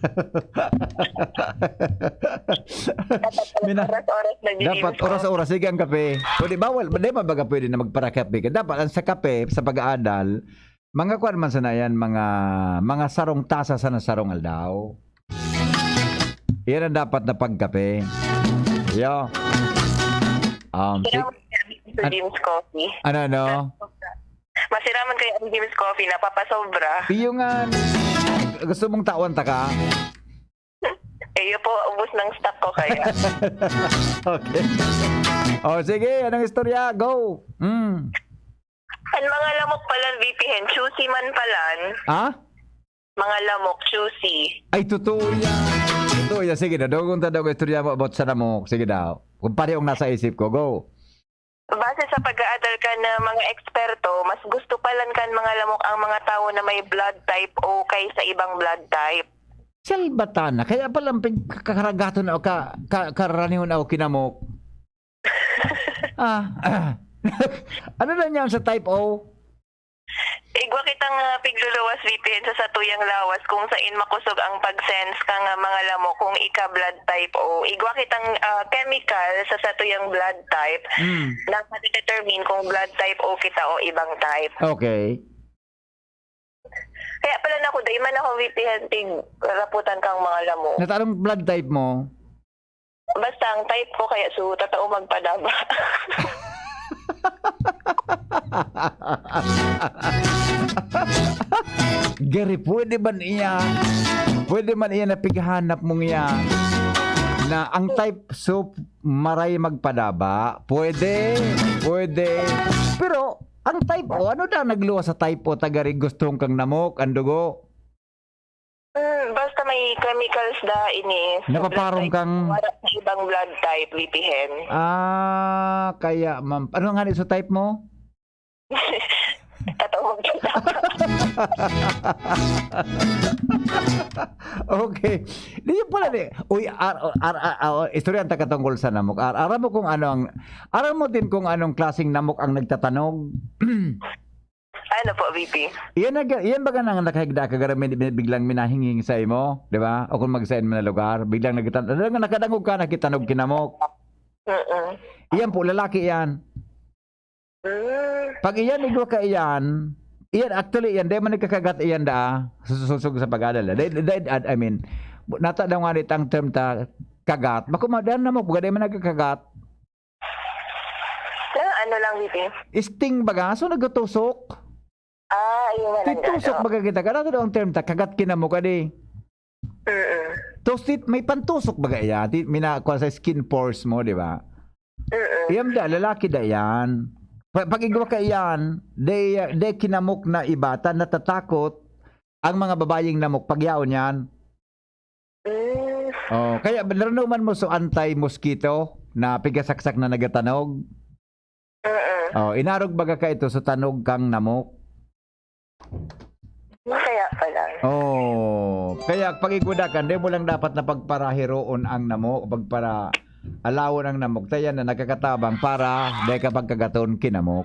Oras-oras na Dapat oras-oras, sige ang kape. Pwede bawal, hindi mabaga pwede na magparakape ka. Dapat ang sa kape, sa pag-aadal, mga kuwan man sana yan, mga sarong tasa sa sarong aldaw. Yan ang dapat na pagkape. Yo. Jim's Coffee. Ano? Masiraman kayo ang Jim's Coffee, napapasobra. Yung gusto mong tawan ta ka? Iyo po, ubos ng stock ko kaya. Okay. Sige, anong istorya? Go. Ang mga lamok pala, VP Hen, choosy man palan. Mga lamok, choosy. Ay, totoo yan. Sige na, doon daw istorya mo about sa lamok. Sige daw. Kung parehong nasa isip ko, go. Base sa pag-aadal ka na mga eksperto, mas gusto palan kan mga lamok ang mga tao na may blood type O kaysa ibang blood type. Salbatana, kaya palang kakaragato na o karaniwan ako kinamok. Ano na niyan sa type O? Igwa kitang pigluluwas, VPN, sa satuyang lawas kung saan makusog ang pag-sense ka nga mga lamok kung ika-blood type O. Igwa kitang chemical sa satuyang blood type na ma-determine kung blood type O kita o ibang type. Okay. Kaya pala na ako, dahil man ako VPN, raputan kang mga lamok. Natanong blood type mo? Basta ang type ko kaya so tatao magpadaba. Gary, pwede man iya napighanap mong iya na ang type soup maray magpadaba? Pwede. Pero ang type O, ano daw nagluwa sa type O tagari gustong kang namok, ang dugo? Basta may chemicals da ini. Napaparong kang wala sa ibang blood type, VPN. kaya ma'am. Ano nga sa type mo? Katawag kita. Okay. Di yun pala di. Uy, istorya ang takatungkol sa namok. Aram mo kung aram mo din kung anong klaseng namok ang nagtatanog. Ano po, VP? Iyan ba ka nang nakahigda ka biglang minahinging sa imo, di ba? O kung mag-sign mo na lugar, biglang nakadangog ka, nakitanog kinamok. Iyan po, lalaki yan. Pag iyan, igwa ka iyan, actually, iyan, di man nagkakagat iyan susug sa pag-adal. I mean, natadaw nga rin ang term ta, kagat. Makumadan na mo, pag di man nagkakagat. Ano lang, VP? Sting baga, so nagtusok. Yun na lang. Titusok baga kita, kada daw ang term ta, kagat kinamok ka di. Toastit, may pantusok baga iyan. Minakuha sa skin pores mo, di ba? Iyan da, lalaki da yan. Pag igawa ka iyan, de kinamok na ibata, natatakot ang mga babayeng namok pagyaon yan. Oh, kaya narunuman mo so anti-mosquito na pigasaksak na nagatanog. Oh, inarog baga ka ito sa tanog kang namok. Kaya pala. Oh, kaya pag igudakan, di mo lang dapat na pagparahiroon ang namok, pagpara alawon ang namok, tayan na nagkakatabang para di kapag kagaton kinamok.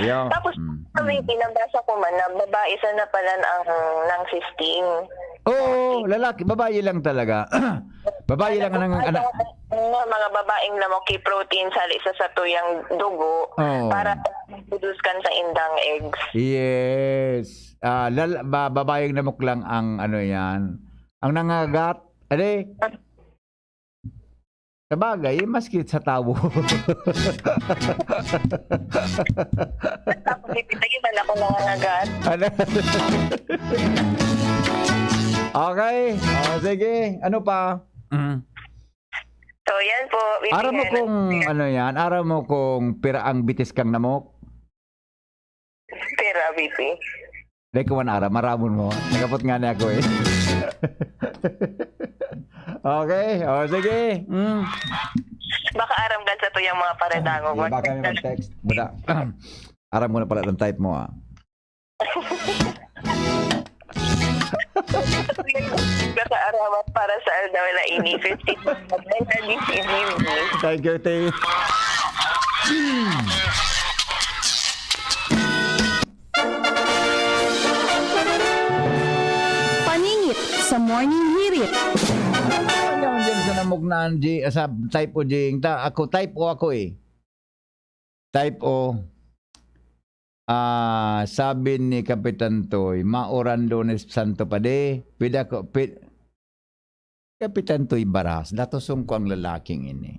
Tapos, pinabasa ko man na babae sana pala ng sisting. Oo, lalaki, babae lang talaga. Babae lang ang anak. Mga babaeng namoki protein sa isa sa tuyang dugo para produce sa indang eggs. Yes. Babaeng namok lang ang ano yan. Ang nangagat, sabagay, maski sa tao. Tapos ipitagiban ako nangangagat. Okay. Sige. Ano pa? So, yan po. Aram mo kung ano yan? Aram mo kung pira ang bitis kang namok? Pira, VP. Dahil ko man aram. Maramon mo. Nagapot nga na ako eh. Okay. Sige. Baka aram gan sa tuyang mga paredangog. Baka may mag-text. Buda. Aram mo na pala ng type mo Baka aramat para sa daw na ini 50. Thank you, Tay. Paningit sa morning hirit. Ano dyan sa namugnaan, sa type O, Jing? Ako, type O ako eh. Type O. Sabi ni Kapitan Toy, mauran Lunes Santo pa de. Kapitan Toy baras, latosong ko ang lalaking ini.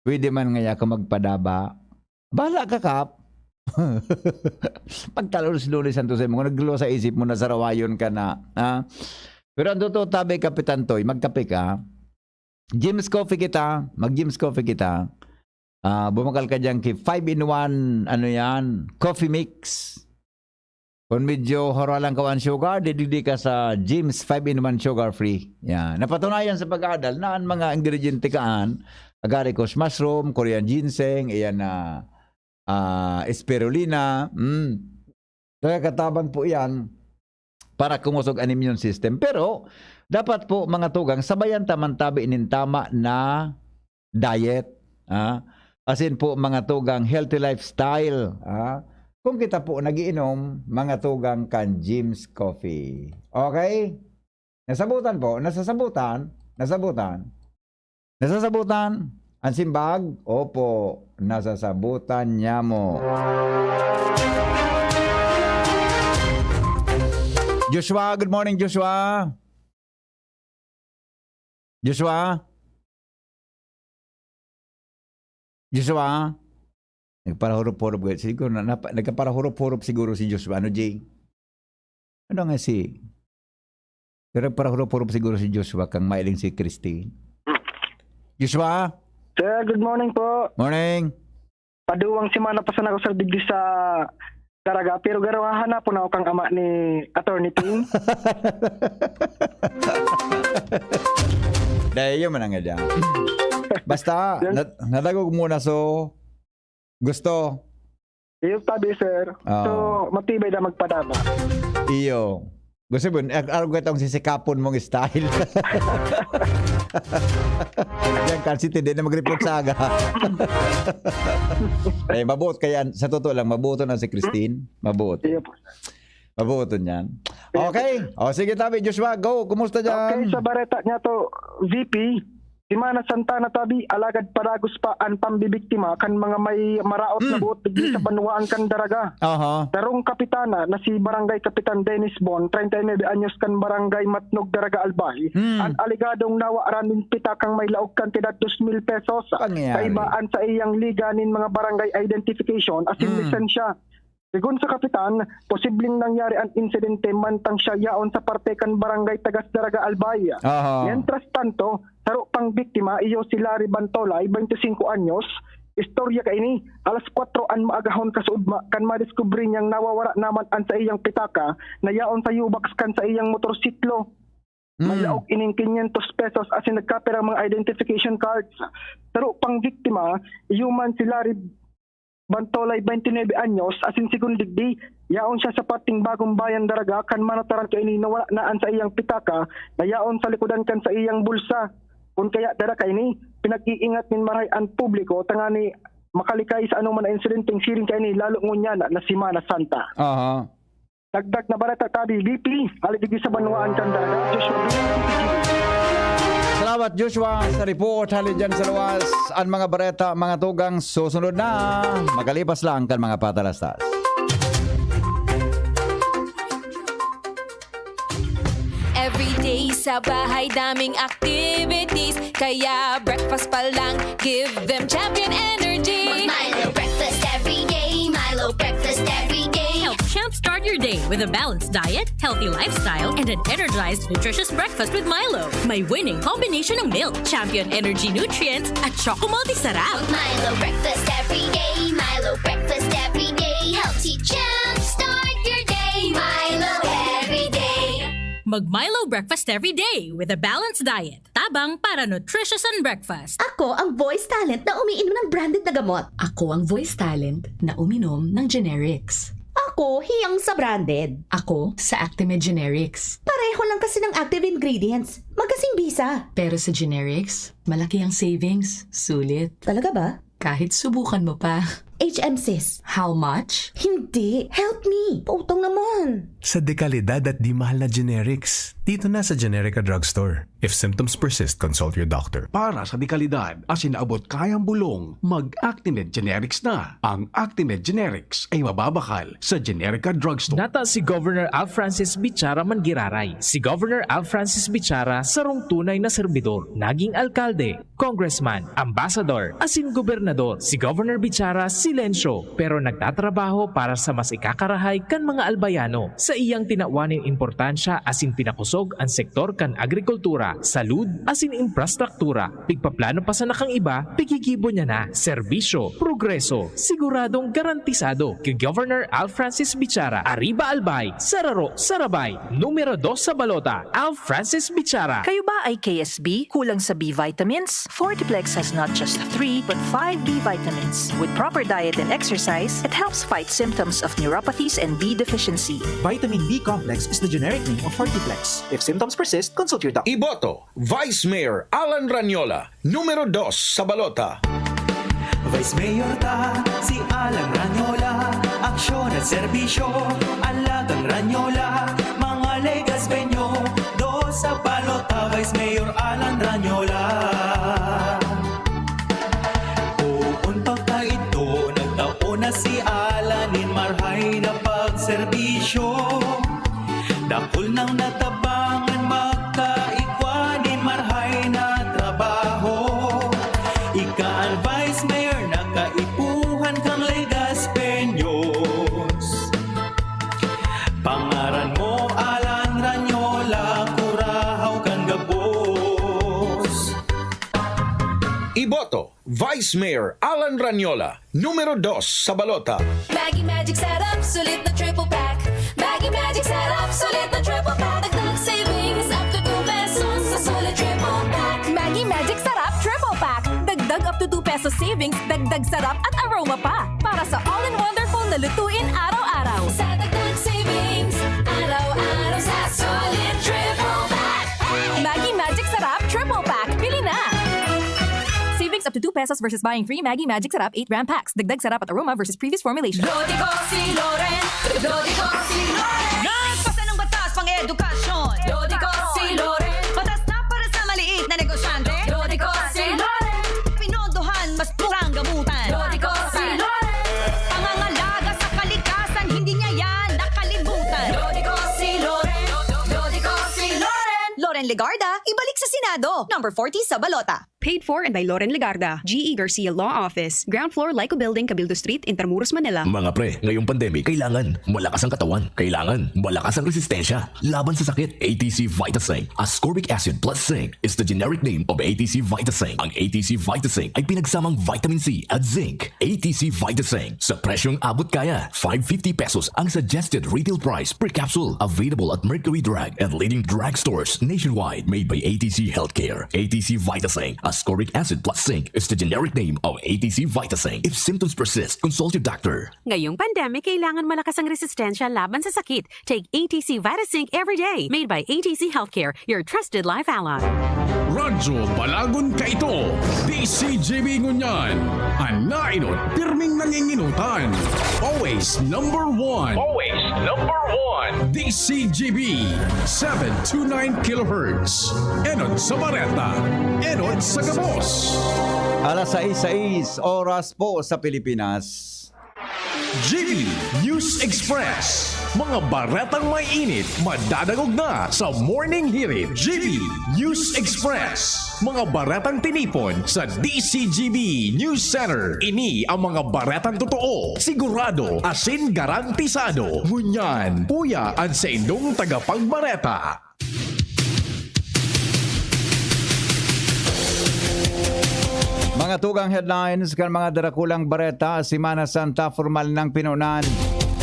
Pwede man ngaya ka magpadaba. Bala ka, Kap. Pagkalunes Santo sa mga naglulo sa isip mo na sarawayon ka na. Pero ang totoo tabi, Kapitan Toy, magkape ka. James Coffee kita. Mag-James Coffee kita. Bumakal ka dyan kay 5-in-1, ano yan, coffee mix. Kung medyo haralang ka ang sugar, dididi ka sa James 5-in-1 sugar free. Yan. Napatunayan sa pag-aadal na ang mga ingrediente kaan, agaricus mushroom, Korean ginseng, iyan na spirulina. Kaya katabang po yan para kumusog ang immune system. Pero, dapat po mga tugang, sabayan taman-tabi inintama na diet. Asin po mga tugang healthy lifestyle. Kung kita po nagiinom, mga tugang kan James Coffee. Okay? Nasabutan po. Nasasabutan. Ang simbag? Opo. Nasasabutan niya mo. Joshua, good morning Joshua. Joshua? Nagparahurop-hurop. Siguro, nagparahurop-hurop siguro si Joshua. Ano, Jay? Ano nga si? Pero nagparahurop-hurop siguro si Joshua kang mailing si Christy. Joshua? Sir, good morning po. Morning. Paduwang simana pa sana ako sa digdi sa Caraga. Pero garawahan na po na ako kang ama ni Attorney Ting. Dahil yun man nga dyan. Basta, nadagog muna so gusto. Iyo tabi sir. Oo. So matibay na magpadama. Iyo. Gusto mo, araw ko itong sisikapon mong style. Yan kasi hindi na mag-report sa aga. Mabuot kaya, sa totoo lang, mabuto na si Christine. Mabuto. Iyo po. Mabuto niyan. Okay. O sige tabi, Joshua, go. Kumusta dyan? Okay, sa bareta niya to, VP, Simana Santana tabi, alagad paragos pa ang pambibiktima kan mga may maraot na buot digdi sa banwaan kan daraga. Tarong kapitana na si Barangay Kapitan Dennis Bon, 39 anyos kan Barangay Matnog Daraga Albay, ang aligadong nawa ranin pita kang may laog kantidad 2,000 pesos sa ibaan sa iyang liga nin mga barangay identification as in lisensya. Sigun sa kapitan, posibleng nangyari ang insidente mantang siya yaon sa parte kan Barangay Tagas Daraga Albay. Mientras tanto, taro pang biktima iyo si Larry Bantolay, 25 anyos. Istorya ka ini, alas 4 an maagahon kasuudma kan madiskubre niyang nawawara naman an sa iyang pitaka na yaon sa Ubax kan sa iyang motorsiklo. May laog ining 500 pesos as in nagkapera mga identification cards. Taro pang biktima, iyo man si Larry Bantolay, 29 anyos, asin sigun digdi, yaon siya sa pating Bagong Bayan Daraga, kan manataran ka ini nawala naan sa iyang pitaka, na yaon sa likodan kan sa iyang bulsa. Kung kaya dara ka ini, pinag-iingat min maray ang publiko, tangani makalikay sa anuman na insidenteng siring ka ini, lalo ngunya na Simana Santa. Dagdag na barata tabi, VP, halidigi sa banwaan kan Daraga, Joshua. Salamat Joshua sa report. Halid dyan sa luwas. Ang mga bareta, mga tugang susunod na. Magalipas lang kan mga patalastas. Everyday sa bahay daming activities, kaya breakfast pa lang give them champion energy. Milo breakfast every day, Milo breakfast every day. Help champ start your day with a balanced diet, healthy lifestyle, and an energized, nutritious breakfast with Milo. May winning combination ng milk, champion energy nutrients, at Choco Multisarap. Milo breakfast every day, Milo breakfast every day. Healthy champ, start your day, Milo every day. Mag-Milo breakfast every day with a balanced diet. Tabang para nutritious and breakfast. Ako ang voice talent na umiinom ng branded na gamot. Ako ang voice talent na uminom ng generics. Ako, hiyang sa branded. Ako, sa Actimel Generics. Pareho lang kasi ng active ingredients. Magkasing bisa. Pero sa generics, malaki ang savings. Sulit. Talaga ba? Kahit subukan mo pa. HM sis. How much? Hindi. Help me. Pautang naman. Sa dekalidad at di mahal na generics, dito na sa Generica Drugstore. If symptoms persist, consult your doctor. Para sa dekalidad, asin naabot kayang bulong, mag-Actimel Generics na. Ang Actimel Generics ay mababakal sa Generica Drugstore. Nata si Governor Al Francis Bichara Mangiraray. Si Governor Al Francis Bichara sarong tunay na serbidor, naging alkalde, congressman, ambassador, asin gobernador. Si Governor Bichara silensyo pero nagtatrabaho para sa mas ikakarahay kan mga albayano. Sa iyang tinawanin importansya asin pinakusog ang sektor kan agrikultura, salud, asin infrastruktura. Pigpaplano pa sa nakang iba, pigigibo niya na, serbisyo, progreso, siguradong garantisado. Kay Governor Al Francis Bichara, Arriba Albay, Sararo, Sarabay, numero 2 sa balota, Al Francis Bichara. Kayo ba ay KSB? Kulang sa B vitamins? Fortiplex has not just 3 but 5 B vitamins. With proper diet and exercise, it helps fight symptoms of neuropathies and B deficiency. Vitamin B complex is the generic name of Fortiplex. If symptoms persist, consult your doctor. Iboto, Vice Mayor Alan Ranyola, numero 2 sa balota. Vice Mayor ta, si Alan Ranyola. Aksyon at serbisyo, alagang Ranyola. Mga legaspenyo, do sa balota. Vice Mayor Alan Ranyola. Puunta ka ito, nagtaon na si Alanin marhay na pagserbisyo. Dakol nang natabangan, magkaikwanin marhay na trabaho. Ika ang Vice Mayor, nakaipuhan kang Legaspeños. Pangaran mo, Alan Ranyola, kurahaw kang gabos. Iboto, Vice Mayor Alan Ranyola, numero 2 sa balota. Maggie Magic Setup, sulit na triple pack. Maggie Magic Setup, sulit na triple pack. Dagdag savings up to 2 pesos sa sulit triple pack. Maggie Magic Sarap Triple Pack. Dagdag up to 2 pesos savings, dagdag sarap at aroma pa. Para sa all-in-wonderful na up to 2 pesos versus buying free Maggie Magic Sarap 8-gram packs. Dagdag sarap at aroma versus previous formulation. Dodico si Loren, Dodico si Loren. Nagpasa ng batas pang edukasyon. Dodico si Loren. Batas na para sa maliit na negosyante. Dodico si Loren. Pinondohan mas murang gamutan. Dodico si Loren. Pangangalaga sa kalikasan, hindi niya yan nakalimutan. Dodico si Loren. Dodico si Loren. Loren Legarda, ibalik sa Senado. Number 40 sa balota. Paid for and by Loren Legarda, G.E. Garcia Law Office, Ground Floor, Lyco Building, Cabildo Street, Intramuros, Manila. Mga pre, ngayong pandemic, kailangan malakas ang katawan. Kailangan malakas ang resistensya. Laban sa sakit, ATC Vitasync. Ascorbic acid plus zinc is the generic name of ATC Vitasync. Ang ATC Vitasync ay pinagsamang vitamin C at zinc. ATC Vitasync. Sa presyong abot kaya, 550 pesos ang suggested retail price per capsule. Available at Mercury Drug and leading drugstores nationwide. Made by ATC Healthcare. ATC Vitasync. Ascorbic acid plus zinc is the generic name of ATC Vitasync. If symptoms persist, consult your doctor. Ngayong pandemic, kailangan malakas ang resistensya laban sa sakit. Take ATC Vitasync every day. Made by ATC Healthcare, your trusted life ally. Radyo Balagon ka ito. DCGB Ngunyan. Anainot, pirming nanginginutan. Always number one. Always number one. DCGB 729 kHz. Enot sa Bareta. Enot sa Gabos. Alas 6:06 oras po sa Pilipinas. GB News Express. Mga baretang may init, madadagog na sa Morning Hirit. GB News Express. Mga baretang tinipon sa DCGB News Center. Ini ang mga baretang totoo, sigurado, asin garantisado. Ngunyan, puya ang sa indong tagapagbareta. Mga tugang headlines kan mga darakulang bareta, Semana Santa formal ng pinunan.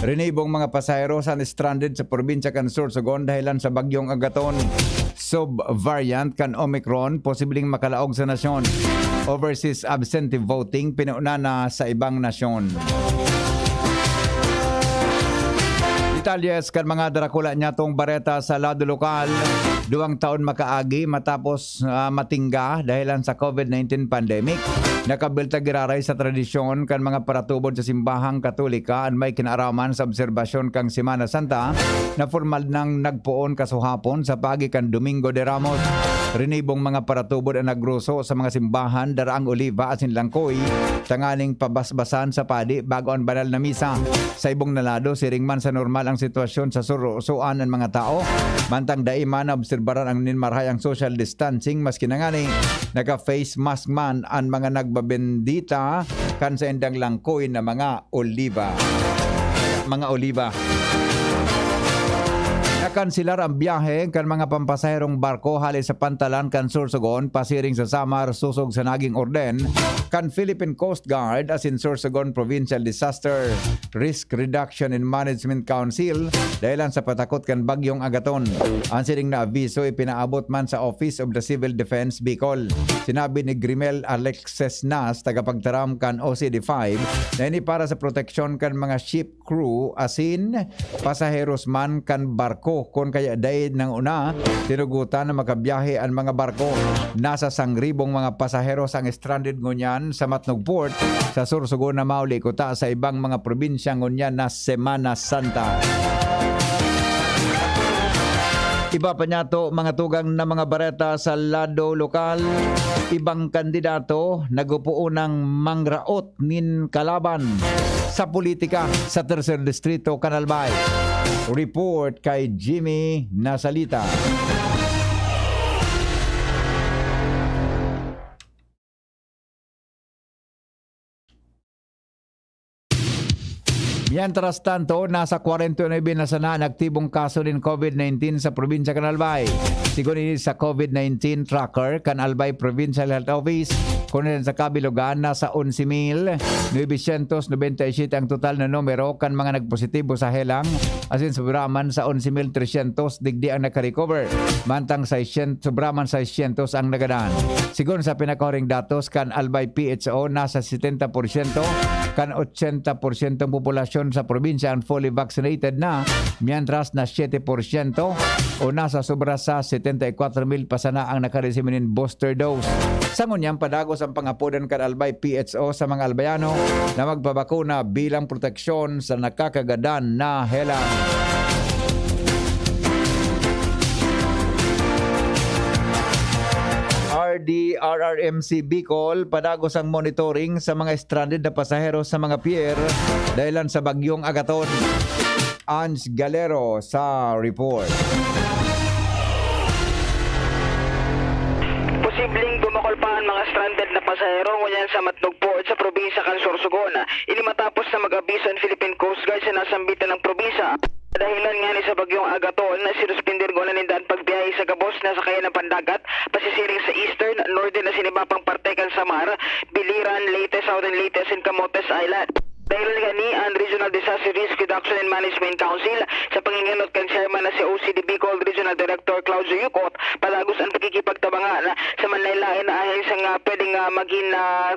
Rinibong mga pasahero sa stranded sa probinsya kan Sorsogon dahilan sa bagyong Agaton. Sub-variant kan Omicron, posibleng makalaog sa nasyon. Overseas absentee voting, pinuna na sa ibang nasyon. Detalyes kan mga darakula niya tong bareta sa lado lokal. 2 taon makaagi matapos matingga dahilan sa COVID-19 pandemic. Nakabilta giraray sa tradisyon kan mga paratubod sa simbahang Katolika at may kinaaraman sa obserbasyon kang Semana Santa na formal nang nagpuon kasuhapon sa pagi kan Domingo de Ramos. Rinibong mga paratubod ang nagruso sa mga simbahan daraang oliva at sinlangkoy tanganing pabasbasan sa padi bago ang banal na misa. Sa ibong nalado, siringman sa normal ang sitwasyon sa surusuan ng mga tao. Mantang daiman na obserbaran ang ninmarhay ang social distancing maski nangani naka-face mask man ang mga nagbabendita kan sa endang langkoy na mga oliva. Nakansilar ang biyahe kan mga pampasaherong barko hali sa Pantalan kan Sorsogon pasiring sa Samar susog sa naging orden kan Philippine Coast Guard as in Sorsogon Provincial Disaster Risk Reduction and Management Council dahilan sa patakot kan bagyong Agaton. Ang siring na aviso ipinaabot man sa Office of the Civil Defense Bicol. Sinabi ni Grimel Alexes Nas, tagapagtaram kan OCD5 na ini para sa proteksyon kan mga ship crew asin pasaheros man kan barko. Kung kaya dahil ng una, tinugutan na makabiyahe ang mga barko. Nasa 1,000 mga pasahero ang stranded ngunyan sa Matnog Port sa Sorsogon na mauli kuta sa ibang mga probinsya ngunyan na Semana Santa. Iba pa niya to, mga tugang na mga bareta sa lado lokal. Ibang kandidato nagupuo ng mangraot nin kalaban sa politika sa 3rd Distrito, Canalbay. Report kay Jimmy Nasalita. Mientras tanto, nasa 49 na sana ang aktibong kaso ng COVID-19 sa probinsya Canalbay. Sigun ini sa COVID-19 tracker kan Albay Provincial Health Office. Kunin sa kabilugan, nasa 11,997 ang total na numero kan mga nagpositibo sa helang. Asin sobraman sa 11,300 digdi ang nakarecover. Mantang sobraman 600 ang nagadaan. Sigun sa pinakahuring datos kan Albay PHO, nasa 70% kan 80% ang populasyon sa probinsya ang fully vaccinated na, mientras na 7% o nasa sobra sa 74,000 pa sana ang nakareceive ng booster dose. Sa ngunyang padagos ang pangapudan kan Albay PHO sa mga Albayano na magpabakuna bilang proteksyon sa nakakagadan na helang. RDRRMC Bicol padagos ang monitoring sa mga stranded na pasahero sa mga pier dahilan sa bagyong Agaton. Ans Galero sa report. Posibleng dumakolpahan mga stranded na pasahero ngunyan sa Matnog Port sa probinsya kan Sorsogon. Ini matapos na mag-abiso ang Philippine Coast Guard sa nasambitan ng probinsya. Dahilan nga ni sa bagyong Agaton na sinuspindir ko na nindaan pagbiyahe sa Gabos na sa kaya ng Pandagat, pasisiring sa Eastern, Northern na sinibapang parte kan Samar, Biliran, Leyte, Southern Leyte, and Camotes Island. Dahil nga ni ang Regional Disaster Risk Reduction and Management Council sa panginganot kan chairman na si OCD Bicol Regional Director Claudio Yucot, palagos ang pagkikipagtabangan sa manlaylain na ahensya nga pwedeng maging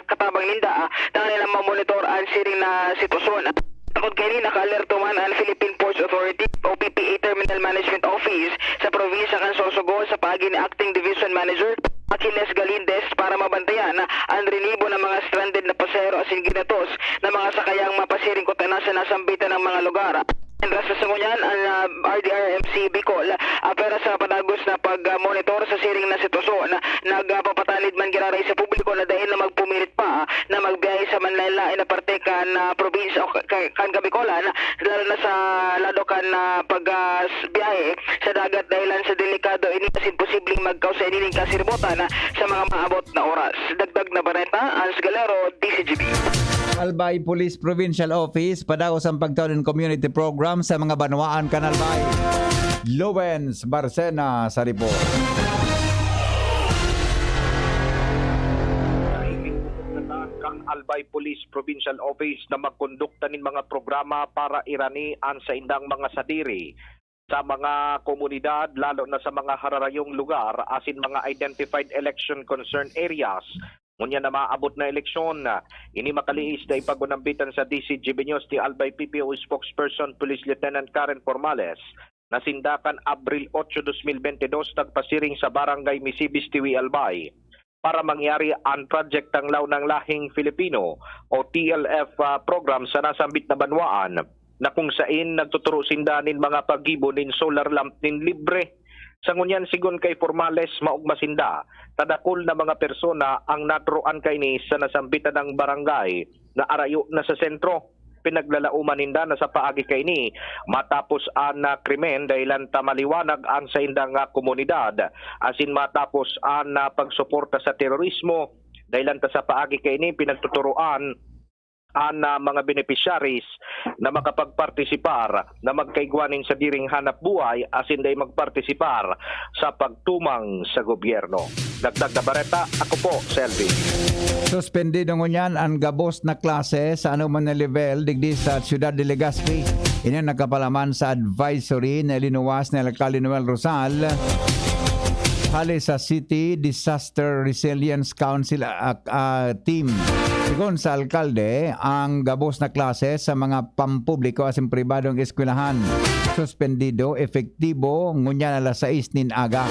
katabang linda na nilang mamonitor ang siring na sitwasyon. Takot kayo naka-alerto man ang Philippine Ports Authority o PPA Terminal Management Office sa probinsya kan Sorsogon sa paagi ni Acting Division Manager Achilles Galindes para mabantayan ang rinibo ng mga stranded na pasahero asin ginatos na mga sakayang mapasiring kutana sa nasambitan ng mga lugar. Rasa sa ngunyan ang RDRMC Bicol pero sa padagos na pag-monitor sa siring na sitwasyon nagpapatanid man giraray sa publiko na dahil na magpumilit pa na magbiyahe sa manlaylain na parte kan probinsya o kan Bicolan lalo na sa lado kan pagbiyahe sa dagat dahilan sa delikado ini kasi posibleng magkausa inining kasirbutan sa mga maabot na oras. Dagdag na bareta, Ans Galero, DCGB. Albay Police Provincial Office padagos ang pagtawid community program sa mga banwaan kan Albay. Lowens Barcena sa report. Kang Albay Police Provincial Office na magkondukta nin mga programa para iranian sa indang mga sadiri sa mga komunidad lalo na sa mga hararayong lugar asin mga identified election concern areas. Ngunya na maabot na eleksyon, ini makaliis na ipagunambitan sa DCGB News ni Albay PPO spokesperson Police Lieutenant Karen Formales na sindakan Abril 8, 2022 nagpasiring sa Barangay Misibis, Tiwi, Albay para mangyari ang Project Tanglaw ng Lahing Filipino o TLF program sa nasambit na banwaan na kung saan nagtuturo sindanin mga paggibo nin solar lamp nin libre. Sa ngunyan sigon kay Formales maugmasinda, tadakol na mga persona ang naturoan kay ni sa nasambitan ng barangay na arayo na sa sentro. Pinaglalauman ninda na sa paagi kay ni matapos an krimen dahilan tamaliwanag ang sa indang komunidad asin matapos an pagsuporta sa terorismo dahilan ta sa paagi kay ni pinagtuturoan ang mga beneficiaries na makapagpartisipar na magkaigwanin sa diring hanap buhay asin day magpartisipar sa pagtumang sa gobyerno. Dagdag na bareta, ako po, Selby. Suspendido ngunyan ang gabos na klase sa anuman na level digdi sa Ciudad de Legazpi. Ini nakapalaman sa advisory na linuwas na Alcalde Noel Rosal hali sa City Disaster Resilience Council team. Sigon sa alkalde, ang gabos na klase sa mga pampubliko asin pribadong eskwelahan suspendido, efektibo, ngunya na alas 6 nin aga.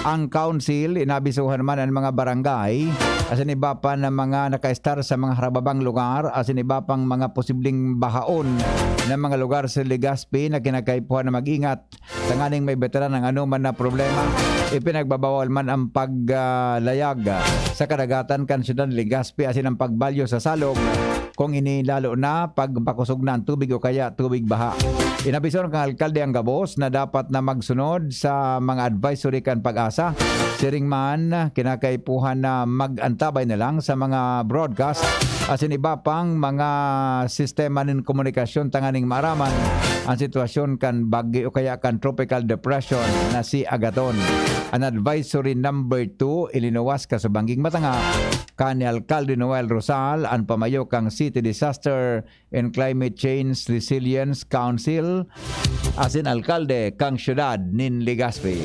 Ang council, inabisuhan man ang mga barangay, asin iba pa na mga naka-star sa mga harababang lugar, asin iba pang mga posibleng bahaon ng mga lugar sa Legazpi na kinakaipuhan na mag-ingat. Tanganing may veteran ng anuman na problema, ipinagbabawal man ang paglayag sa kadagatan kan Ciudad Legazpi asin ang pagbalyo sa salog kung inilalo na pagpakusog na ang tubig o kaya tubig baha. Inabison kang alkalde ang gabos na dapat na magsunod sa mga advisory kan Pag-asa. Siring man, kinakaipuhan na mag-antabay na lang sa mga broadcast asin iba pang mga sistema ng komunikasyon tanganing maaraman ang sitwasyon kan bagyo o kaya kan tropical depression na si Agaton. An advisory number 2 ilinuwas ka sa Bangging Matanga kan ni Alcalde Noel Rosal ang pamayo kang City Disaster and Climate Change Resilience Council asin alkalde kang syudad nin Legazpi.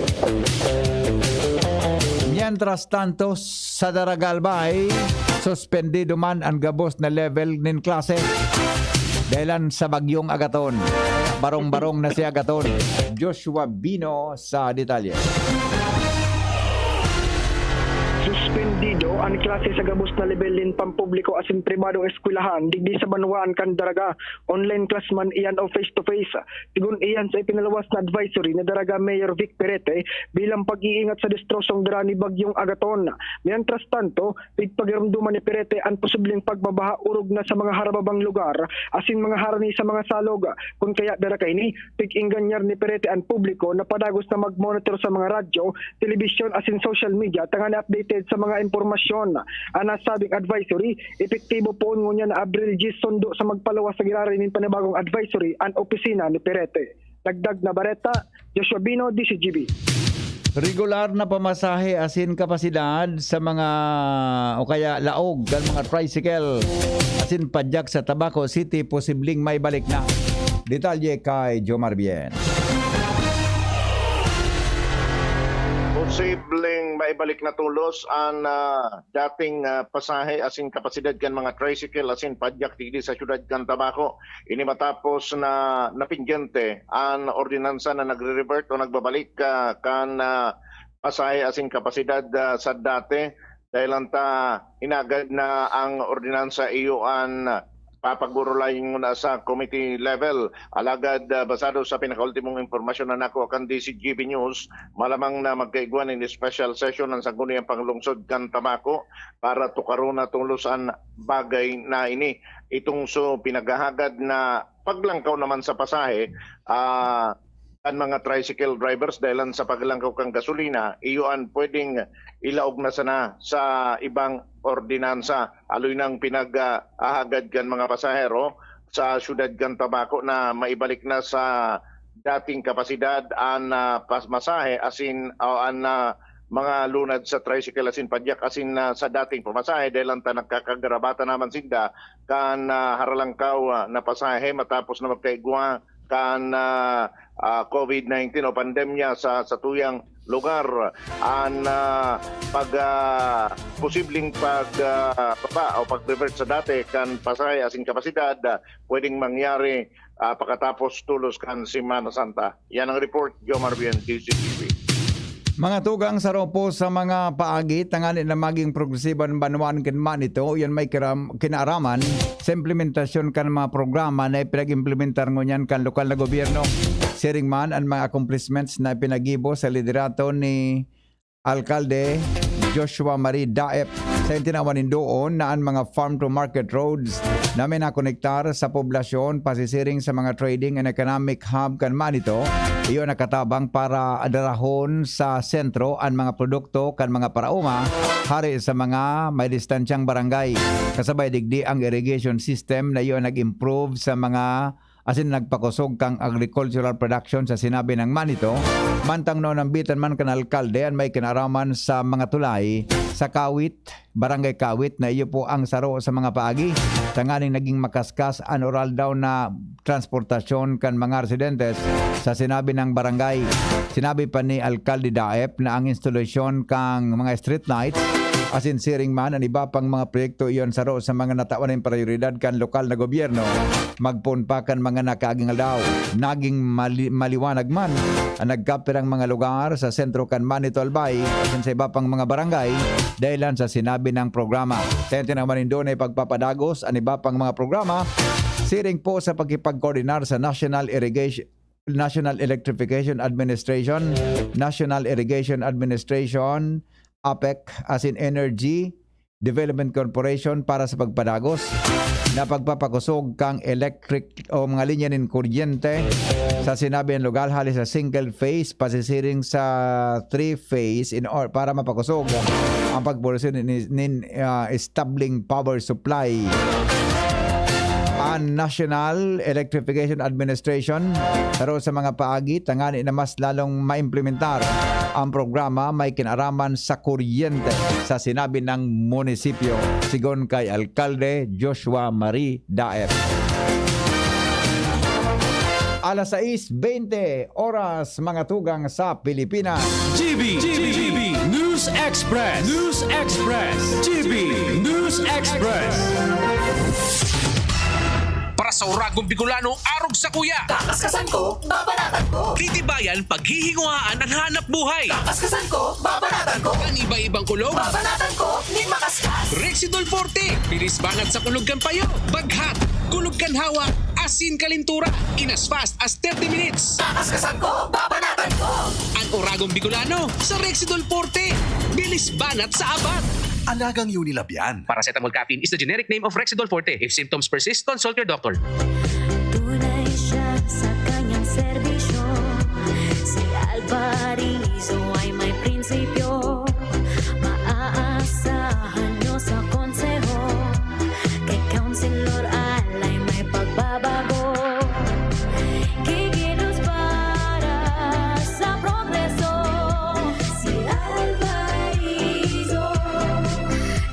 Mientras tanto sa Daragalbay suspendido man ang gabos na level nin klase dahilan sa bagyong Agaton. Barong-barong na si Agaton. Joshua Bino sa detalye. Suspendido ang klase sa gabos na levelin pampubliko asin pribadong eskwelahan digdi sa banwaan kan daraga online class man iyan o face to face. Sigun iyan sa ipinalawas na advisory ni daraga Mayor Vic Perete bilang pag-iingat sa destrosong dira ni bagyong Agaton. Mientras tanto, pagpagiramduman ni Perete ang posibleng pagbabaha urog na sa mga harababang lugar asin mga harani sa mga salog. Kung kaya dara kay ni pig-inganyar ni Perete ang publiko na padagos na mag-monitor sa mga radyo, telebisyon asin social media tangani updated sa mga impormasyon. Ang nasabing advisory, epektibo po ngunya na Abril G sundo sa magpalawas sa girari nin panibagong advisory ang opisina ni Perete. Dagdag na bareta, Joshua Bino, DCGB. Regular na pamasahe asin kapasidad sa mga o kaya laog ng mga tricycle asin padyak sa Tabaco City posibleng may balik na. Detalye kay Jomar Bien. Posibleng maibalik na tulos ang dating pasahe asin kapasidad kan mga tricycle asin padyak digdi sa syudad kan Tabaco. Ini matapos na napingyente ang ordinansa na nagre-revert o nagbabalik kan pasahe asin kapasidad sa dati dahil anta inagad na ang ordinansa iyo ang papagurulayin na sa committee level. Alagad basado sa pinakaultimong impormasyon na nakuha kan DCGB News, malamang na magkaigwan in special session ng Sangguniang Panglungsod kan Tabaco para tukaron na tulos ang bagay na ini. Itong so pinagahagad na paglangkaw naman sa pasahe ang mga tricycle drivers dahil sa paglangkaw kang gasolina, iyon pwedeng ilaog na sana sa ibang ordinansa. Aloy nang pinag-ahagad kan mga pasahero sa syudad kan Tabaco na maibalik na sa dating kapasidad ang masahe asin ang mga lunad sa tricycle asin padyak asin sa dating pamasahe dahil ang nagkakagarabata naman sinda kan haralangkaw na pasahe matapos na magkaigwa kan COVID-19 o pandemya sa tuyang lugar. Ang posibleng pagbaba o pag-revert sa dati kan pasahe asin kapasidad pwedeng mangyari pagkatapos tulos kan Semana Santa. Yan ang report, Jomar Bien, DCTV. Mga tugang sa ropo sa mga paagi tangani na maging progresiban banwan kinman ito yan may kinaaraman sa implementasyon kan mga programa na ipinag-implementar ngunyan kan lokal na gobyerno. Sharing man ang mga accomplishments na pinagibo sa liderato ni Alkalde Joshua Marie Daep sa tinawanin doon na ang mga farm-to-market roads na may nakonektar sa poblasyon pasisiring sa mga trading and economic hub kan man ito. Iyon nakatabang para adarahon sa sentro ang mga produkto kan mga parauma hari sa mga may distansyang barangay. Kasabay digdi ang irrigation system na iyon nag-improve sa mga asin nagpakusog kang agricultural production sa sinabi ng manito. Mantang noon ang bitan man kan alkalde ang may kinaraman sa mga tulay sa Kawit, Barangay Kawit na iyo po ang saro sa mga paagi. Tanganing naging makaskas ang oral daw na transportasyon kan mga residentes sa sinabi ng barangay. Sinabi pa ni Alkalde Daep na ang instalasyon kang mga street lights asin siring man ang iba pang mga proyekto iyon saro sa mga natawan ng prioridad kan lokal na gobyerno. Magpunpa kan mga nakaaging aldaw. Naging maliwanag man ang nagkapirang mga lugar sa sentro kan Manito Albay asin sa iba pang mga barangay dahilan sa sinabi ng programa. Tente naman doon ay pagpapadagos ang iba pang mga programa siring po sa pagkipag-coordinar sa National Electrification Administration, National Irrigation Administration, APEC as in Energy Development Corporation para sa pagpadagos na pagpapakusog kang electric o mga linya ng kuryente sa sinabi ng lugar halis sa single phase pasisiring sa 3-phase in or para mapakusog ang pagproduksyon ng stabling power supply. Ang National Electrification Administration pero sa mga paagi tangani na mas lalong maimplementar ang programa may kinaraman sa kuryente sa sinabi ng munisipyo sigon kay Alkalde Joshua Marie Daep. Alas 6:20 oras mga tugang sa Pilipinas. GB News Express. GB News Express. Para sa Uragong Bicolano, arog sa kuya. Kakaskasan ko, babanatan ko. Titibayan, paghihinguhaan ang hanap buhay. Kakaskasan ko, babanatan ko. Ang iba-ibang kulog. Babanatan ko, ni makaskas. Rexidol Forte, bilis banat sa kulog kan payo. Baghat, kulog kan hawa, asin kalintura. In as fast as 30 minutes. Kakaskasan ko, babanatan ko. Ang Uragong Bicolano sa Rexidol Forte. Bilis banat sa abad. Alagang Unilab yan. Paracetamol caffeine is the generic name of Rexidol Forte. If symptoms persist, consult your doctor. Tunay siya sa kanyang serbisyo. Si Alvarizo ay may prinsipyo. Maaasahan nyo sa konseho. Kay Councilor Alay may pagbabago. Kikilos para sa progreso. Si Alvarizo,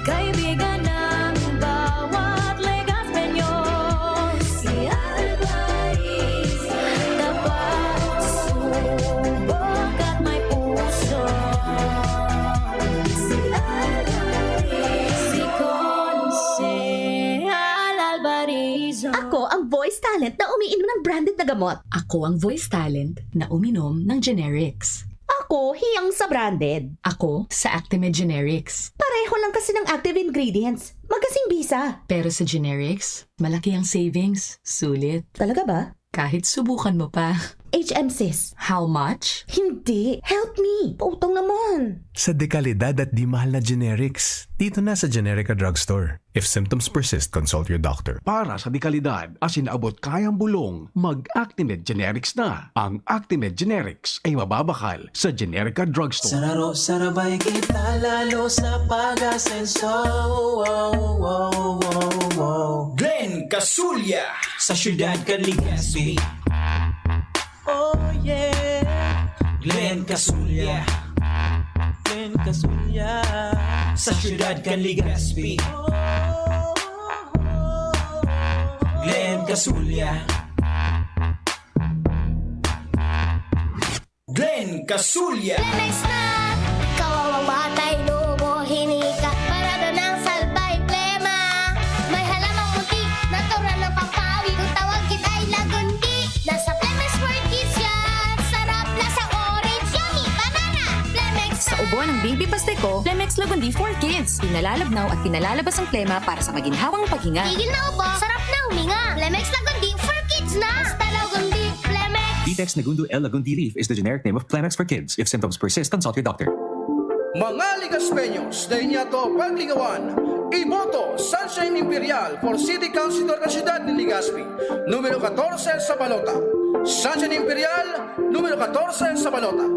kaibigan ng bawat Legaspeño. Si Alvarizo, tapat, subok at may puso. Si Alvarizo, si Consehal Alvarizo. Ako ang voice talent na umiinom ng branded na gamot. Ako ang voice talent na uminom ng generics. Ako, hiyang sa branded. Ako, sa Actimel Generics. Pareho lang kasi ng active ingredients. Magkasing bisa. Pero sa generics, malaki ang savings. Sulit. Talaga ba? Kahit subukan mo pa. HM sis. How much? Hindi. Help me. Pautang naman. Sa dekalidad at di mahal na generics, dito na sa Generica Drugstore. If symptoms persist, consult your doctor. Para sa dekalidad at sinaabot kayang bulong, mag-Actimel Generics na. Ang Actimel Generics ay mababakal sa Generica Drugstore. Sararo, sarabay kita lalo sa pag-asenso. Glenn Casulya Sa syudad ka Legazpi. Oh yeah. Glenn Casulya. Glenn Casulya. Sa syudad ka Legazpi. Glenn Casulya. Glenn Casulya Lemex na, kawawang batay, lubo, hinika. Parado ng salbay, plema. May halamang muti, natural na papawi. Kung tawag kita ay lagundi. Nasa Lemex for kids yan. Sarap na sa orange, yummy, banana. Lemex na. Sa ubo ng baby pasteko, Plemex Lagundi for Kids. Pinalalabnaw at pinalalabas ang plema para sa maginhawang paghinga. Tigil na ubo, sarap na huminga. Lemex Lagundi for kids na. Basta Lagundi, Lemex. Vitex Nagundo L. Lagundi Leaf is the generic name of Plemex for kids. If symptoms persist, consult your doctor. Mga Ligaspeños na inyato pagligawan, iboto Sunshine Imperial for City Councilor ng Siyudad ni Legazpi, numero 14 sa balota. Sunshine Imperial, numero 14 sa balota.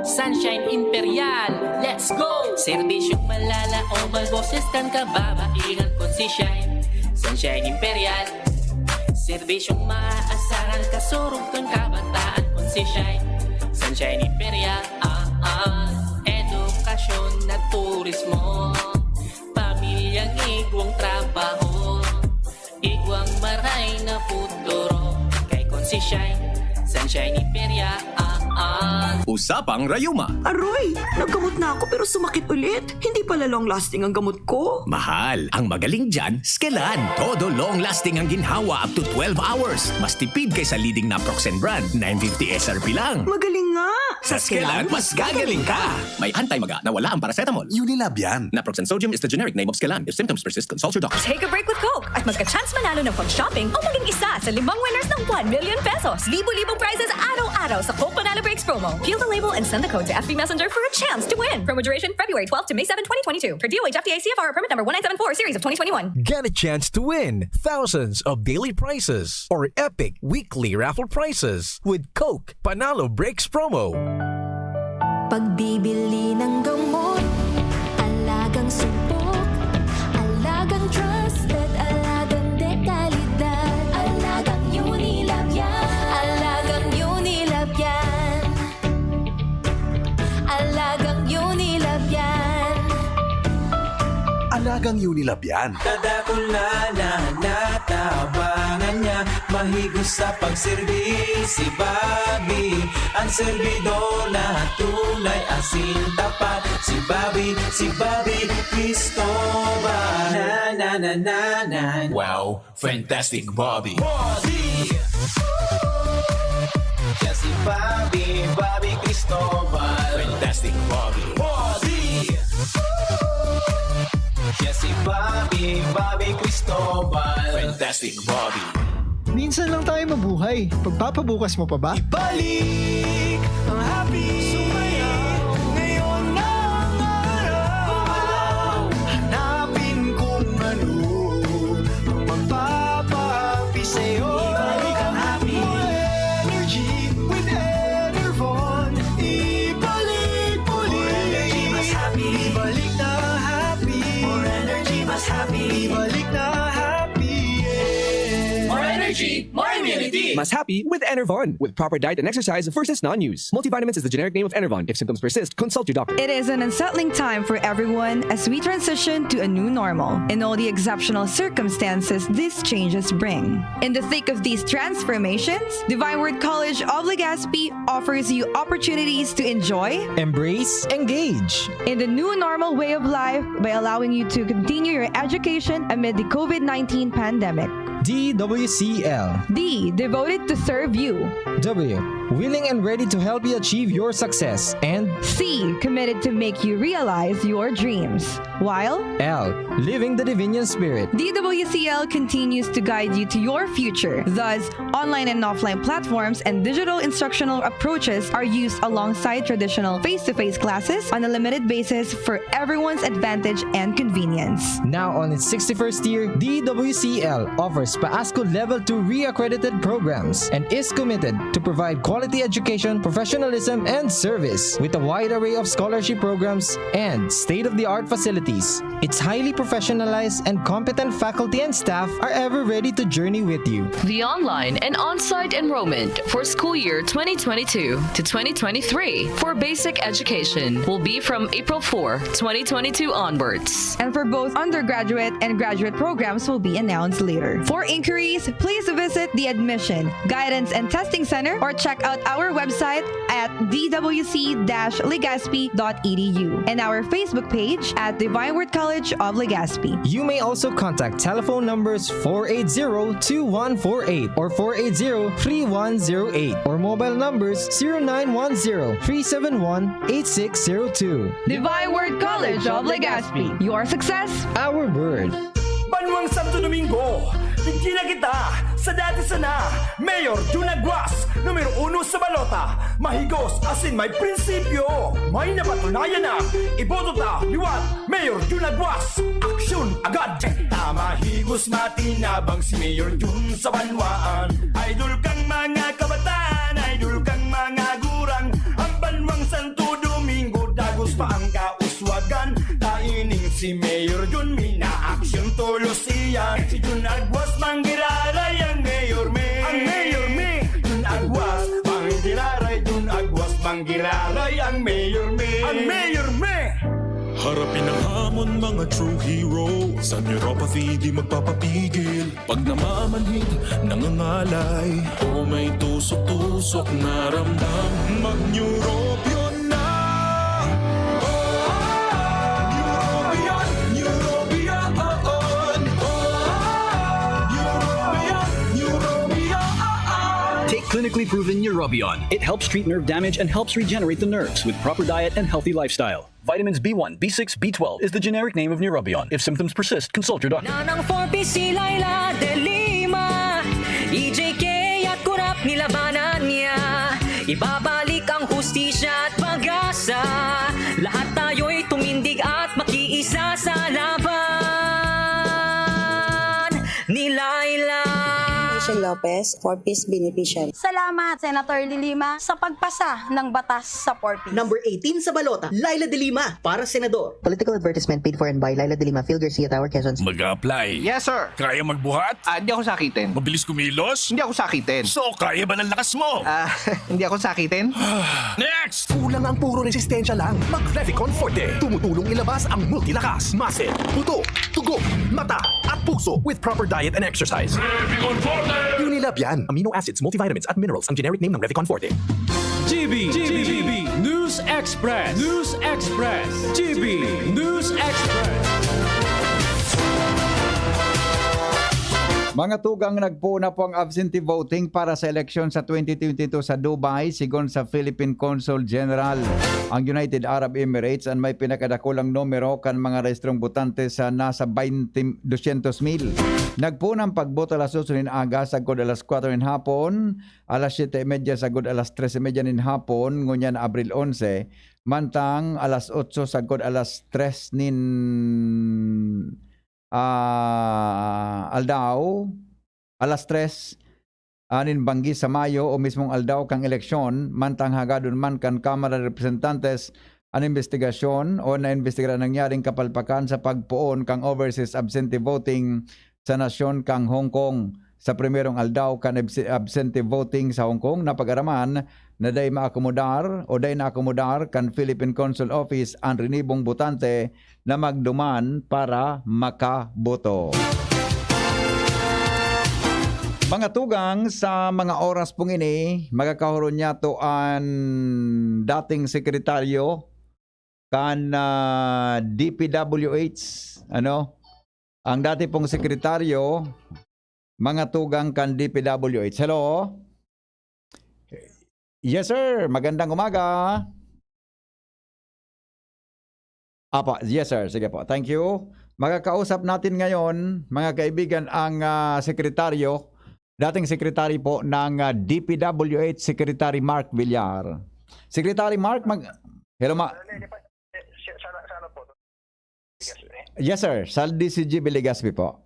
Sunshine Imperial, let's go! Serbisyong malala o malboses kan kababaihan kon si Shine. Sunshine Imperial, serbisyong maaasaran kasurog kan kabataan kon si Shine. Sunshine Imperial, edukasyon at turismo, pamilyang igwang trabaho, igwang maray na futuro, kay kon si Shine. Sunshine Imperial, Usapang Rayuma. Aroy, naggamot na ako pero sumakit ulit. Hindi pala long-lasting ang gamot ko. Mahal. Ang magaling dyan, Skelan. Todo long-lasting ang ginhawa up to 12 hours. Mas tipid kaysa leading naproxen brand. 950 SRP lang. Magaling nga. Sa Skelan, mas gagaling ka. May anti-maga na wala ang paracetamol. Unilab yan. Naproxen sodium is the generic name of Skelan. If symptoms persist, consult your doctor. Take a break with Coke at magka-chance manalo ng pag-shopping o maging isa sa 5 winners ng 1 million pesos. Libo-libong prizes araw-araw sa Coke Manalo Breaks promo. Peel the label and send the code to FB Messenger for a chance to win. Promo duration February 12 to May 7, 2022. For DOH FTA CFR permit number 1974 series of 2021. Get a chance to win thousands of daily prizes or epic weekly raffle prizes with Coke Panalo Breaks promo. Pagbibili ng gamot, alagang sumpok, alagang trusted, alagang dekalidad, alagang Unilab yan, alagang Unilab yan, alagang Unilab yan. Alagang Unilab yan. Kada kulana nata inaabangan niya, mahigos sa pagserbi. Si Bobby, ang servidor na tunay, asin tapat. Si Bobby Cristobal. Na na na na na. Wow, fantastic Bobby. Siya si Bobby Cristobal. Fantastic Bobby. Siya si Bobby Cristobal. Fantastic Bobby. Minsan lang tayo mabuhay. Pagpapabukas mo pa ba? Balik ang happy. Sumaya ngayon na ang araw. Hanapin kung ano ang magpapahappy sa'yo. Ibalik ang happy. More energy with Enervon. Ibalik muli. More energy mas happy. Ibalik na happy. More energy mas happy. Ibalik na happy. More energy, more immunity. Mas happy with Enervon. With proper diet and exercise, first is non-use. Multivitamins is the generic name of Enervon. If symptoms persist, consult your doctor. It is an unsettling time for everyone as we transition to a new normal and all the exceptional circumstances these changes bring. In the thick of these transformations, Divine Word College of Legazpi offers you opportunities to enjoy, Embrace, engage. in the new normal way of life by allowing you to continue your education amid the COVID-19 pandemic. DWCL. D, devoted to serve you. W, willing and ready to help you achieve your success. And C, committed to make you realize your dreams. While L, living the Divinian spirit. DWCL continues to guide you to your future. Thus, online and offline platforms and digital instructional approaches are used alongside traditional face-to-face classes on a limited basis for everyone's advantage and convenience. Now on its 61st year, DWCL offers PAASCO Level 2 re-accredited programs and is committed to provide quality education, professionalism, and service with a wide array of scholarship programs and state-of-the-art facilities. Its highly professionalized and competent faculty and staff are ever ready to journey with you. The online and on-site enrollment for school year 2022 to 2023 for basic education will be from April 4, 2022 onwards. And for both undergraduate and graduate programs will be announced later. For inquiries, please visit the Admission, Guidance and Testing Center or check out our website at dwc-legazpi.edu and our Facebook page at Divine Word College of Legazpi. You may also contact telephone numbers 480-2148 or 480-3108 or mobile numbers 0910-371-8602. Divine Word College of Legazpi. Your success, our word. Banwang Santo Domingo, bigyan na kita sa dati sana. Mayor Jun Aguas, numero 1 sa balota. Mahigos asin may prinsipyo. May napatunayan na. Iboto ta, liwat, Mayor Jun Aguas. Aksyon agad. Tama higos matinabang si Mayor Jun sa banwaan. Idol kang mga kabataan, idol kang mga gurang. Ang Banwang Santo Domingo, dagos pa ang kauswagan. Taining si Mayor Jun, mina-aksyon tulos iyan. Si Jun Aguas, manggiraray ang Mayor Me. Ang Mayor Me, Jun Aguas, manggiraray. Jun Aguas, manggiraray ang Mayor Me. Ang Mayor Me. Harapin ang hamon, mga true hero. Sa neuropathy di magpapapigil. Pag namamanhid, nangangalay, o may tusok-tusok na ramdam, mag-neuropion na. Take clinically proven Neurobion. It helps treat nerve damage and helps regenerate the nerves with proper diet and healthy lifestyle. Vitamins B1, B6, B12 is the generic name of Neurobion. If symptoms persist, consult your doctor. Nanang 4P si Laila de Lima, EJK at kurap nilabanan niya. Ibabalik ang hustisya at pag-asa. Lahat tayo'y tumindig at makiisa sa laban ni Laila. Lopez, 4Ps beneficiary. Salamat, Senator De Lima, sa pagpasa ng batas sa 4Ps. Number 18 sa balota, Laila De Lima para senador. Political advertisement paid for and by Laila De Lima, Phil Garcia, Tower, Quezon. Mag-a-apply. Yes, sir. Kaya magbuhat? Hindi ako sakitin. Mabilis kumilos? Hindi ako sakitin. So, kaya ba ng lakas mo? Hindi ako sakitin. Next! Kulang ang puro resistensya lang. Mag-Revicon Forte. Tumutulong ilabas ang multilakas, muscle, buto, tugo, mata, at puso with proper diet and exercise. Revicon Forte! Unilab yan. Amino acids, multivitamins at minerals ang generic name ng Revicon Forte. GB News Express. GB News Express. Mga tugang, nagpuna po ang absentee voting para sa eleksyon sa 2022 sa Dubai, sigon sa Philippine Consul General. Ang United Arab Emirates ang may pinakadakulang numero kan mga rehistrong botante sa nasa 200,000. Nagpuna ang pagboto alas 8 ng aga sagod alas 4 ng hapon, alas 7:30 sagod alas 13:30 ng hapon, ngunyan Abril 11, mantang alas 8 sagod alas 3 nin Aldao, alas 3 anin banggi sa Mayo o mismong Aldao kang eleksyon, mantang hagadon man kan Kamara de Representantes ang investigasyon o na-investigar nangyaring kapalpakan sa pagpuon kang overseas absentee voting sa nasyon kang Hong Kong. Sa primerong Aldao kan absentee voting sa Hong Kong, napag-araman na day naakomodar kan Philippine Consul Office ang rinibong botante na magduman para makaboto. Mga tugang, sa mga oras pong ini, magkakaroon niya to ang dating sekretaryo kan DPWH, ang dati pong sekretaryo, mga tugang kan DPWH. Hello? Yes, sir. Magandang umaga. Yes, sir. Sige po. Thank you. Magkakausap natin ngayon, mga kaibigan, ang sekretaryo, dating sekretary po ng DPWH, Secretary Mark Villar. Secretary Mark, hello, Yes, sir. Sa DCG Bilegaspi po.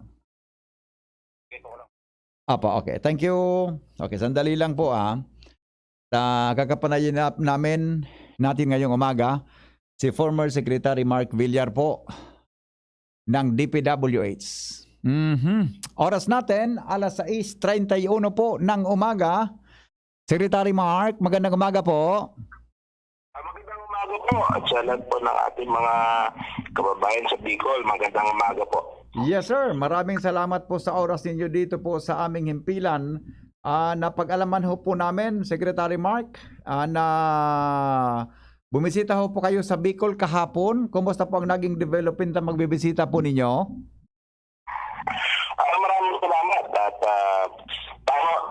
Okay. Thank you. Okay, sandali lang po kakapanayin natin ngayong umaga si former Secretary Mark Villar po ng DPWH. Oras natin, alas 6:31 po ng umaga. Secretary Mark, magandang umaga po. Magandang umaga po at sa lahat po ng ating mga kababayan sa Bicol. Magandang umaga po. Yes, sir. Maraming salamat po sa oras ninyo dito po sa aming himpilan. Napag-alaman ho po namin, Secretary Mark, na bumisita ho po kayo sa Bicol kahapon. Kumusta po ang naging development na magbibisita po ninyo? Maraming salamat at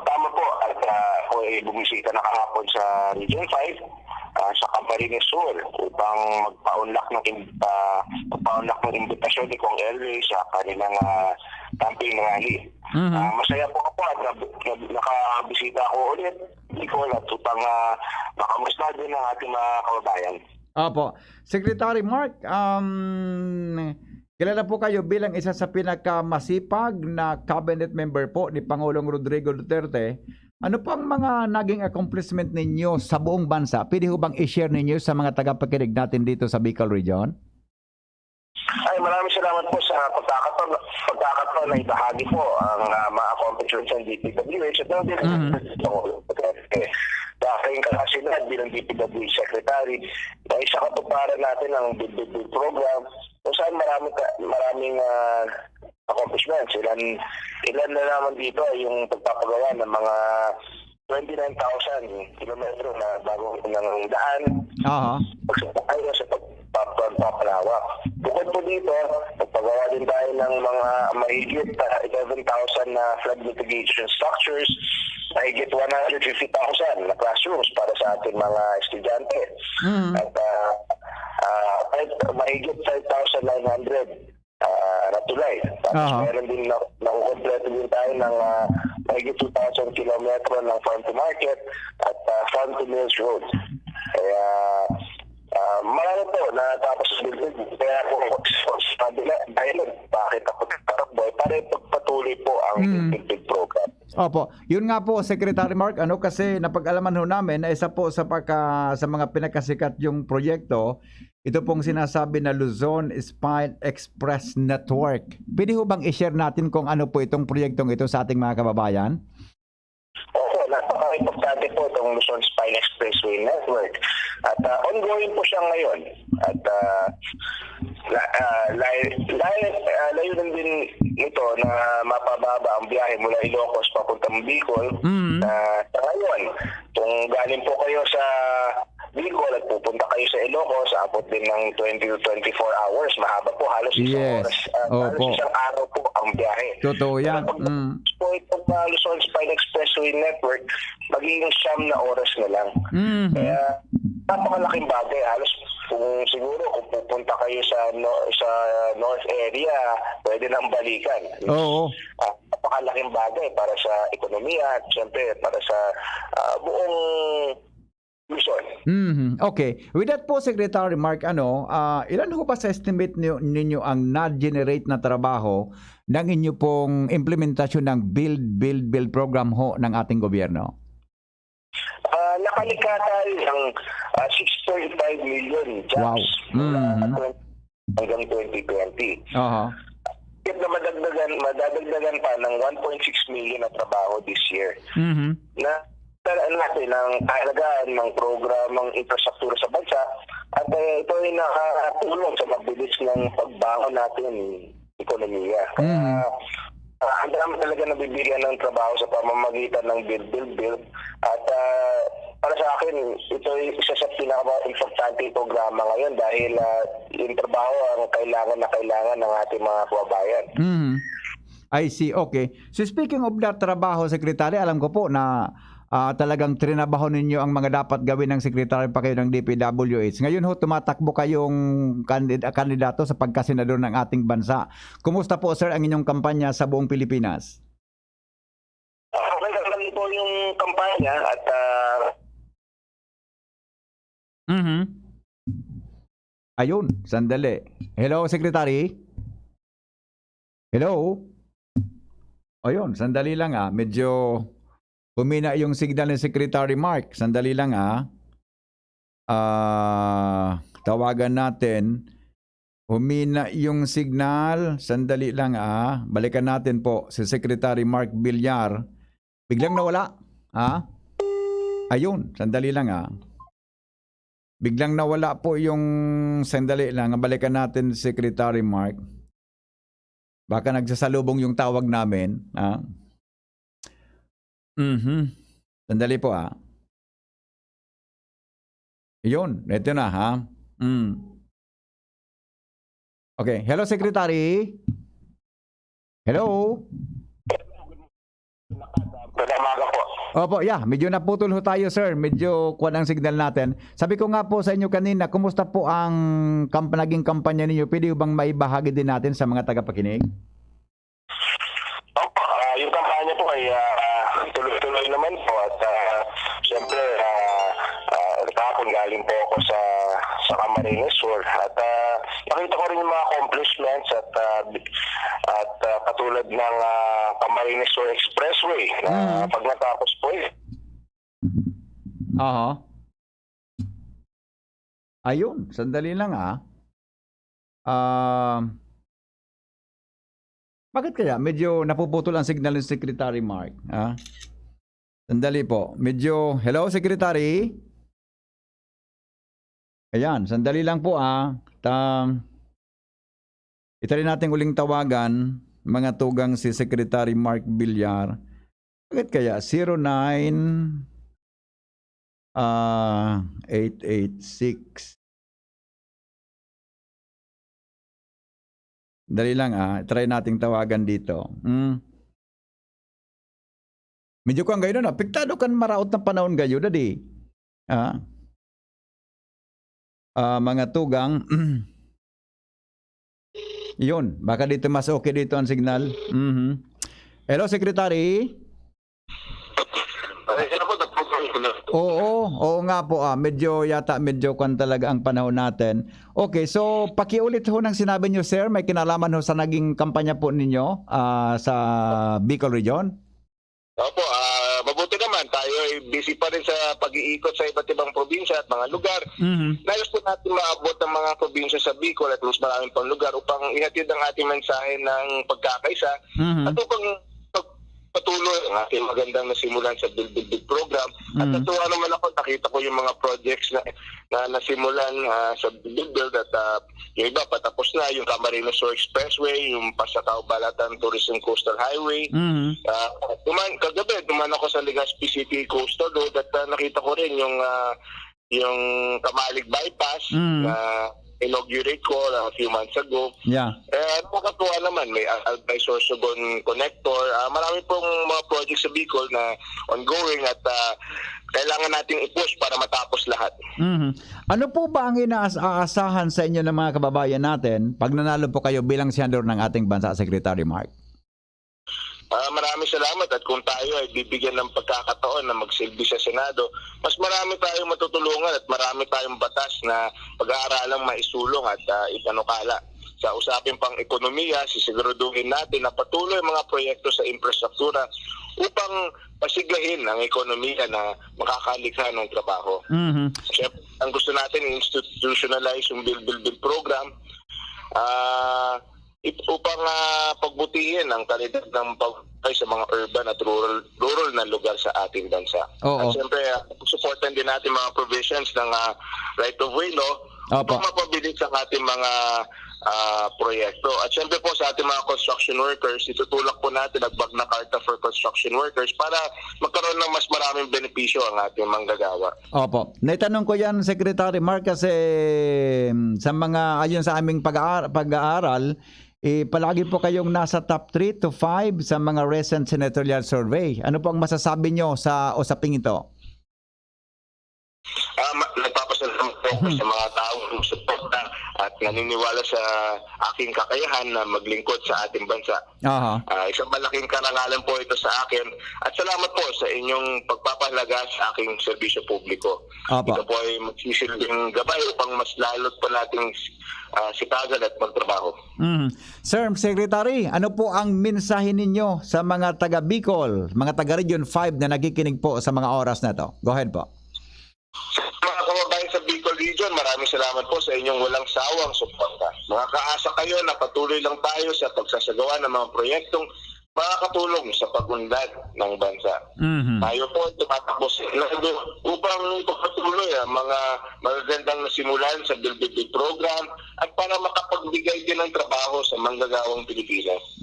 tama po at ako ay bumisita na kahapon sa Region 5 sa Camarines Sur upang magpa-unlock ng imbitasyon ni Kong Elway sa kanilang campaign rally. Masaya po ako at nakabisita ako ulit Bicol at upang makamusta din ang ating mga kababayan. Opo. Secretary Mark, kilala po kayo bilang isa sa pinakamasipag na cabinet member po ni Pangulong Rodrigo Duterte. Ano pang mga naging accomplishment ninyo sa buong bansa? Pwede ho bang i-share ninyo sa mga tagapakinig natin dito sa Bicol Region? Ay, maraming salamat po sa pagkakataon na ibahagi po ang mga accomplishments ng DPWH at aking kakasinad bilang DPWH Secretary na isa katuparan natin ang BID program kung saan maraming accomplishments. Ilan na naman dito ay yung pagpapagawa ng mga 29,000 kilometro na bagong ng daan. Pagsapakay sa pagpapalawak. Bukod po dito, pagpagawa din tayo ng mga mahigit 11,000 na flood mitigation structures, mahigit 150,000 na classrooms para sa ating mga estudyante. At mahigit 5,900 na tulay. Tapos meron din nakukompleto din tayo ng mahigit 2,000 kilometro ng farm to market at farm to mills road. Kaya marami po na tapos kaya po dahil bakit ako tatakbo para ipagpatuloy po ang big program. Opo, yun nga po Secretary Mark, kasi napag-alaman ho namin na isa po sa mga pinakasikat yung proyekto, ito pong sinasabi na Luzon Spine Express Network. Pwede ho bang i-share natin kung ano po itong proyektong ito sa ating mga kababayan? Opo, napaka-importante po itong Luzon Spine Expressway Network. At ongoing po siya ngayon. At layunin din ito na mapababa ang biyahe mula Ilocos papuntang Bicol. Sa ngayon, kung galing po kayo sa Bicol at pupunta kayo sa Ilocos, abot din ng 20 to 24 hours. Mahaba po, halos isang oras. Halos isang araw po ang biyahe. Totoo yan. Po itong Luzon Spine Expressway Network, magiging 9 na oras na lang. Kaya napakalaking bagay. Halos kung siguro kung pupunta kayo sa North area, pwede nang balikan. Oo. Napakalaking bagay para sa ekonomiya at siyempre para sa buong Luzon. Okay. With that po, Secretary Mark, ilan ho ba sa estimate ninyo ang na-generate na trabaho ng inyo pong implementasyon ng Build program ho ng ating gobyerno? Nakalikata ng 6.5 million jobs hanggang 2020. Kahit na madadagdagan pa ng 1.6 million na trabaho this year. Na talaan natin ang kahalagaan ng programang infrastruktura sa bansa at ito ay nakatulong sa mabilis ng pagbangon natin ekonomiya. Kaya ang dami talaga nabibigyan ng trabaho sa pamamagitan ng build. At para sa akin, ito ay isa sa pinaka-importante programa ngayon dahil yung trabaho ang kailangan ng ating mga kababayan. I see, okay. So speaking of that trabaho, Secretary, alam ko po na talagang trinabaho ninyo ang mga dapat gawin ng Secretary pa kayo ng DPWH. Ngayon ho, tumatakbo kayong kandidato sa pagkasenador ng ating bansa. Kumusta po, sir, ang inyong kampanya sa buong Pilipinas? Magandang po yung kampanya at Ayun, sandali. Hello, Secretary? Hello? Ayun, sandali lang medyo humina yung signal ni Secretary Mark. Sandali lang tawagan natin. Humina yung signal. Sandali lang Balikan natin po si Secretary Mark Villar. Biglang nawala. Ayun, sandali lang Biglang nawala po yung sandali lang. Balikan natin si Secretary Mark. Baka nagsasalubong yung tawag namin. Sandali po Yun, ito na Okay, hello Secretary. Hello. Magandang po. Opo, medyo naputol ho tayo, sir. Medyo kuwan ang signal natin. Sabi ko nga po sa inyo kanina, kumusta po ang naging kampanya ninyo? Pwede bang maibahagi din natin sa mga tagapakinig? Opo, yung kampanya po ay tuloy-tuloy naman po at siyempre kahapon galing po ako sa Camarines Sur at nakita ko rin yung mga accomplishments at katulad ng Camarines Sur Expressway na pag natapos po Ayun, sandali lang bakit kaya medyo napuputol ang signal ng Secretary Mark? Sandali po. Medyo, hello Secretary? Ayan, sandali lang po rin natin uling tawagan mga tugang si Secretary Mark Villar. Bakit kaya? 09-886. Dali lang try nating tawagan dito. Medyo kang gayon apektado kan maraot na panahon gayo dadi. Mga tugang yun, baka dito mas okay dito ang signal. Hello, Secretary? Oo nga po. Medyo kwan talaga ang panahon natin. Okay, so pakiulit ho ng sinabi nyo, sir. May kinalaman ho sa naging kampanya po ninyo sa Bicol Region? Opo, mabuti naman. Tayo ay busy pa rin sa pag-iikot sa iba't ibang probinsya at mga lugar. Nais po natin maabot ang mga probinsya sa Bicol at mas maraming pang lugar upang ihatid ang ating mensahe ng pagkakaisa at upang patuloy ang ating magandang nasimulan sa Build program. At natuwa naman ako, nakita ko yung mga projects na nasimulan sa Build at yung iba patapos na, yung Camarines Sur Expressway, yung Pasacao-Balatan Tourism Coastal Highway. Kagabi, duman ako sa Legazpi City Coastal Road at nakita ko rin yung Kamalig Bypass na inaugurate ko a few months ago. Yeah. Nakakatuwa naman, may Albay Sorsogon Connector. Marami pong mga projects sa Bicol na ongoing at kailangan nating i-push para matapos lahat. Ano po ba ang inaasahan sa inyo ng mga kababayan natin pag nanalo po kayo bilang senador ng ating bansa, Secretary Mark? Maraming salamat at kung tayo ay bibigyan ng pagkakataon na magsilbi sa Senado, mas marami tayong matutulungan at marami tayong batas na pag-aaralang maisulong at ipanukala. Sa usapin pang ekonomiya, sisiguraduhin natin na patuloy mga proyekto sa infrastruktura upang pasiglahin ang ekonomiya na makakalikha ng trabaho. Siyempre, ang gusto natin institutionalize yung Build program upang pagbutihin ang kalidad ng pagkakay sa mga urban at rural na lugar sa ating bansa. At siyempre, supportan din natin mga provisions ng right-of-way law upang mapabilis ang ating mga proyekto. At siyempre po sa ating mga construction workers, itutulak po natin ang Magna Carta for Construction Workers para magkaroon ng mas maraming benepisyo ang ating manggagawa. Opo. Naitanong ko yan, Secretary Mark, kasi sa mga, ayon sa aming pag-aaral, palagi po kayong nasa top 3 to 5 sa mga recent senatorial survey. Ano po ang masasabi nyo sa usaping ito? Nagpapasalamat po ako sa mga taong suporta at naniniwala sa aking kakayahan na maglingkod sa ating bansa. Isang malaking karangalan po ito sa akin at salamat po sa inyong pagpapahalaga sa aking serbisyo publiko. Ito po ay magsisilbing gabay upang mas lalot pa nating sitagan at magtrabaho. Sir Secretary, ano po ang mensahe ninyo sa mga taga Bicol, mga taga Region 5 na nakikinig po sa mga oras na to? Go ahead po. Mga kababayan sa Bicol Region, maraming salamat po sa inyong walang sawang suporta. Makakaasa kayo na patuloy lang tayo sa pagsasagawa ng mga proyektong makakatulong sa pagunlad ng bansa. Tayo po tumatakbo sa Senado upang ipagpatuloy ang mga magagandang nasimulan sa Build program at para makapagbigay din ng trabaho sa manggagawang Pilipinas.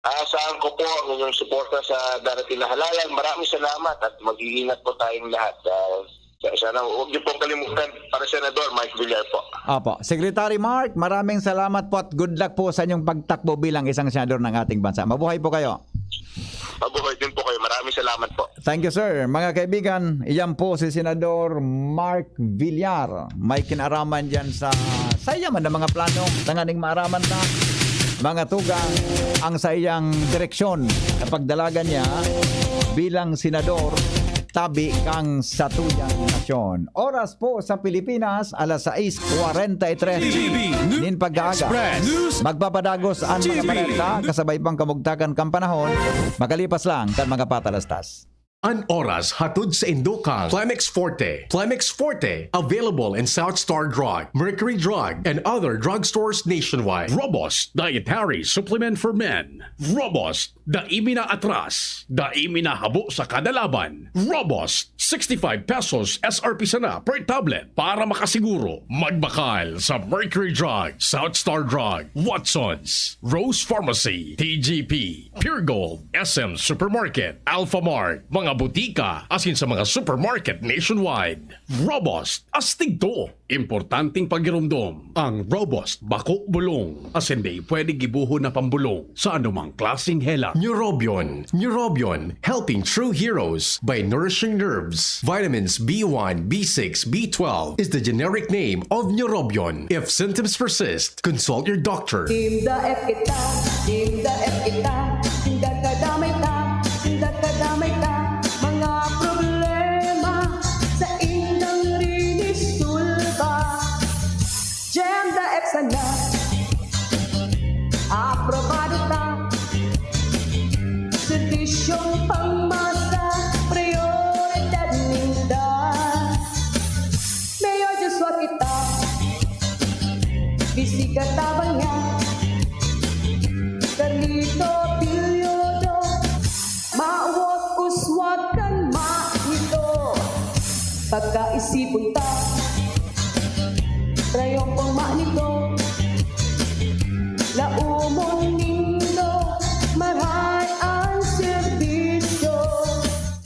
Asahan ko po ang inyong suporta sa darating na halalan. Maraming salamat at mag-iingat po tayong lahat. Sana huwag niyo pong kalimutan para Senador Mike Villar po. Opo. Secretary Mark, maraming salamat po at good luck po sa inyong pagtakbo bilang isang senador ng ating bansa. Mabuhay po kayo. Mabuhay din po kayo. Maraming salamat po. Thank you, sir. Mga kaibigan, iyan po si Senador Mark Villar. May kinaraman dyan sa sayaman ng mga plano. Tanganing maaraman na mga tugang ang sa iyang direksyon na pagdalagan niya bilang senador tabi kang sa tuyang nasyon. Oras po sa Pilipinas, alas 6:43. Nin pag-aaga. Magpapadagos ang mga panelta kasabay pang kamugtakan kang panahon. Makalipas lang kan mga patalastas. An oras hatod sa Indocang Climax Forte. Climax Forte, available in South Star Drug, Mercury Drug, and other drugstores nationwide. Robust Dietary Supplement for Men. Robust, daimi na atras, daimi na habo sa kada laban. Robust, 65 pesos SRP sana per tablet para makasiguro. Magbakal sa Mercury Drug, South Star Drug, Watsons, Rose Pharmacy, TGP, Pure Gold, SM Supermarket, Alpha Mart, mga butika, asin sa mga supermarket nationwide. Robust, astig to. Importanteng pagirumdom. Ang Robust Bako Bulong. Asin di pwede gibuho na pambulong sa anumang klaseng hela. Neurobion. Neurobion, helping true heroes by nourishing nerves. Vitamins B1, B6, B12 is the generic name of Neurobion. If symptoms persist, consult your doctor. Team the F kita, Team the F kita, hindi kadamay ka, hindi kadamay ka. Mga problema sa inyong rinisulba. Gem the F sana, aprobado ta. Servisyong Pagkaisipon ta Rayong pangmanito Laumon nindo Maray ang serbisyo.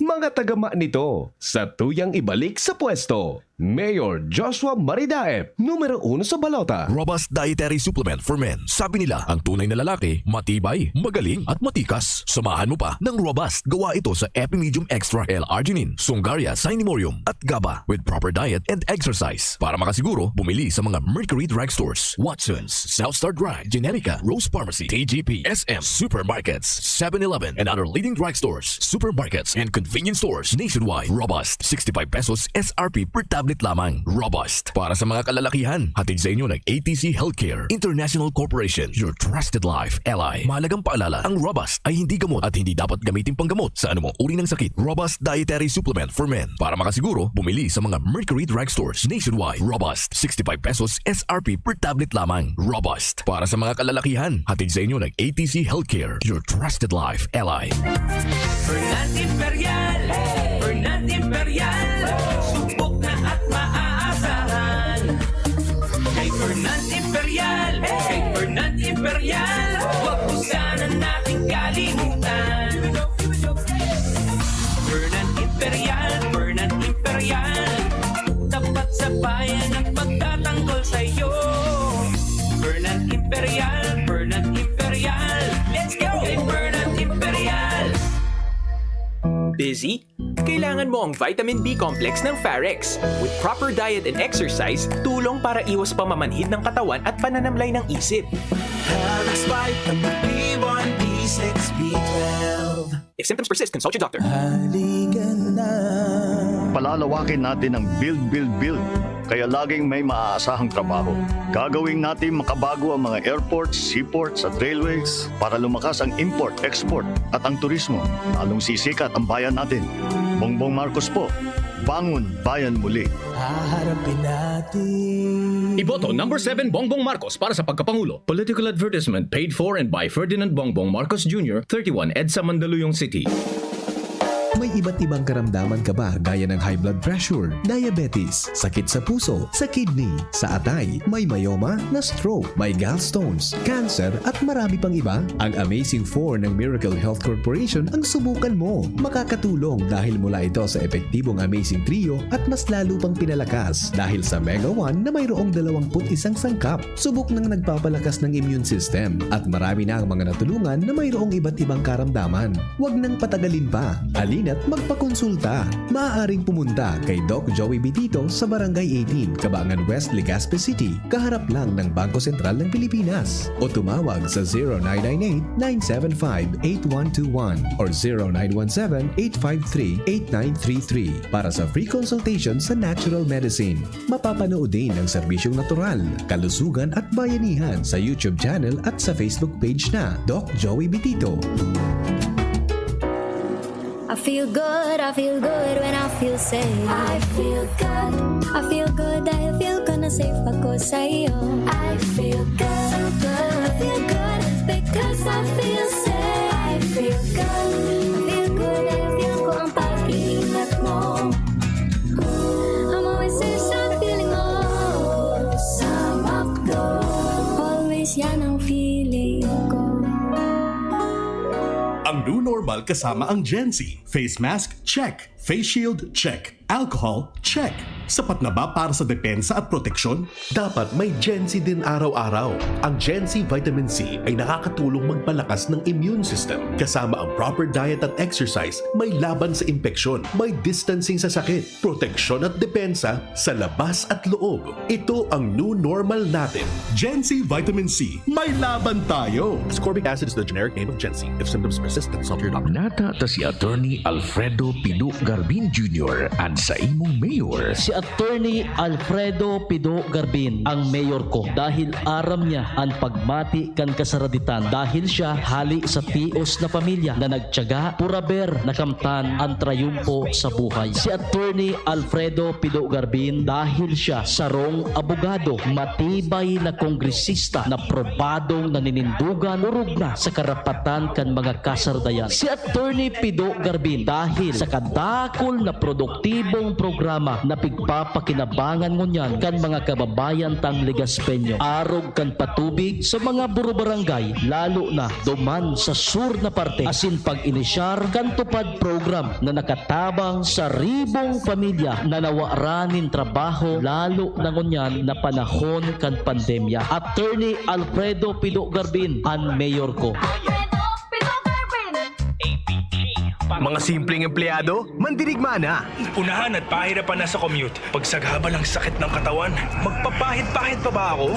Mga tagama nito, sa tuyang ibalik sa pwesto, Mayor Joshua Maridaep, numero 1 sa balota. Robust Dietary Supplement for Men. Sabi nila, ang tunay na lalaki, matibay, magaling at matikas. Samahan mo pa ng Robust. Gawa ito sa Epimedium Extra L-Arginine, Sungaria Cinnamomum at GABA with proper diet and exercise. Para makasiguro, bumili sa mga Mercury Drugstores, Watson's, Southstar Drug, Generica, Rose Pharmacy, TGP, SM, Supermarkets, 7-Eleven, and other leading drugstores, supermarkets, and convenience stores nationwide. Robust, 65 pesos SRP per tablet lamang. Robust. Para sa mga kalalakihan, hatid sa inyo ng ATC Healthcare International Corporation, your trusted life ally. Mahalagang paalala, ang Robust ay hindi gamot at hindi dapat gamitin panggamot sa anumang uri ng sakit. Robust Dietary Supplement for Men. Para makasiguro, bumili sa mga Mercury Drugstores nationwide. Robust, 65 pesos SRP per tablet lamang. Robust. Para sa mga kalalakihan, hatid sa inyo ng ATC Healthcare, your trusted life ally. Fernand Imperial, Fernand Imperial, subok na at maaasahan. Kay Fernand Imperial, kay Fernand Imperial, huwag po sana nating kalimutan. Fernand Imperial, Fernand Imperial, tapat sa bayan ang pagtatanggol sa'yo. Fernand Imperial, Fernand Imperial, let's go! Kay Fernand Imperial. Busy? Kailangan mo ang vitamin B complex ng Farex. With proper diet and exercise, tulong para iwas pamamanhid ng katawan at pananamlay ng isip. Farex Vitamin B1, B6, B12. If symptoms persist, consult your doctor. Palalawakin natin ang build. Kaya laging may maaasahang trabaho. Gagawin natin makabago ang mga airports, seaports at railways para lumakas ang import, export at ang turismo. Lalong sisikat ang bayan natin. Bongbong Marcos po, bangon bayan muli. Haharapin natin. Iboto number 7 Bongbong Marcos para sa pagkapangulo. Political advertisement paid for and by Ferdinand Bongbong Marcos Jr., 31 EDSA Mandaluyong City. May iba't ibang karamdaman ka ba gaya ng high blood pressure, diabetes, sakit sa puso, sa kidney, sa atay, may myoma, na stroke, may gallstones, cancer at marami pang iba? Ang Amazing 4 ng Miracle Health Corporation ang subukan mo. Makakatulong dahil mula ito sa epektibong Amazing Trio at mas lalo pang pinalakas dahil sa Mega 1 na mayroong 21 sangkap. Subok ng nagpapalakas ng immune system at marami na ang mga natulungan na mayroong iba't ibang karamdaman. Huwag nang patagalin pa. At magpakonsulta. Maaaring pumunta kay Doc Joey Bitito sa Barangay 18, Cabangan West, Legazpi City, kaharap lang ng Bangko Sentral ng Pilipinas. O tumawag sa 0998-975-8121 or 0917-853-8933 para sa free consultation sa natural medicine. Mapapanood din ang serbisyong natural, kalusugan at bayanihan sa YouTube channel at sa Facebook page na Doc Joey Bitito. I feel good when I feel safe. I feel good dahil feel ko na safe ako sa'yo. I feel good because I feel safe. I feel good dahil feel ko ang pag-iingat mo. I'm always safe sa feeling mo. Sa McDo, always yan ang feeling ko. Ang new normal kasama ang Gen Z. Face mask? Check. Face shield? Check. Alcohol? Check. Sapat na ba para sa depensa at proteksyon? Dapat may Gen Z din araw-araw. Ang Gen Z Vitamin C ay nakakatulong magpalakas ng immune system. Kasama ang proper diet at exercise, may laban sa impeksyon, may distancing sa sakit, proteksyon at depensa sa labas at loob. Ito ang new normal natin. Gen Z Vitamin C. May laban tayo! Ascorbic acid is the generic name of Gen Z. If symptoms persist, consult your doctor. Nata ta si Attorney Alfredo Pidu Garbin Jr. at sa imong mayor, si si Attorney Alfredo Pido Garbin ang mayor ko dahil aram niya ang pagmati kan kasaraditan dahil siya hali sa tios na pamilya na nagtiyaga puraber na kamtan ang trayumpo sa buhay. Si Attorney Alfredo Pido Garbin dahil siya sarong abogado, matibay na kongresista na probadong naninindugan urog na sa karapatan kan mga kasardayan. Si Attorney Pido Garbin dahil sa kadakol na produktibong programa na pigpapakinabangan ngunyan kan mga kababayan tang Legaspeño. Arog kan patubig sa mga buro-barangay lalo na duman sa sur na parte asin pag-inisyar kan tupad program na nakatabang sa ribong pamilya na nawaranin trabaho lalo na ngunyan na panahon kan pandemya. Attorney Alfredo Pido Garbin ang mayor ko. Mga simpleng empleyado, mandirigma na. Unahan at pahirapan na sa commute. Pagsagaba ng sakit ng katawan, magpapahid-pahid pa ba ako?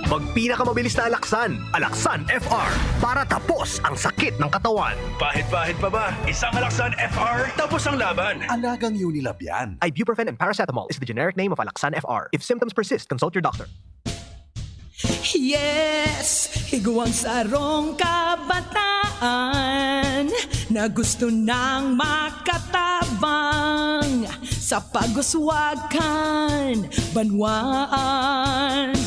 Pag pinakamabilis na alaksan, Alaksan FR, para tapos ang sakit ng katawan. Pahid-pahid pa ba? Isang Alaksan FR, tapos ang laban. Alagang Unilab yan. Ibuprofen and paracetamol is the generic name of Alaksan FR. If symptoms persist, consult your doctor. Yes, higuang sarong kabataan na gusto nang makatabang sa pag-uswagan, banwaan.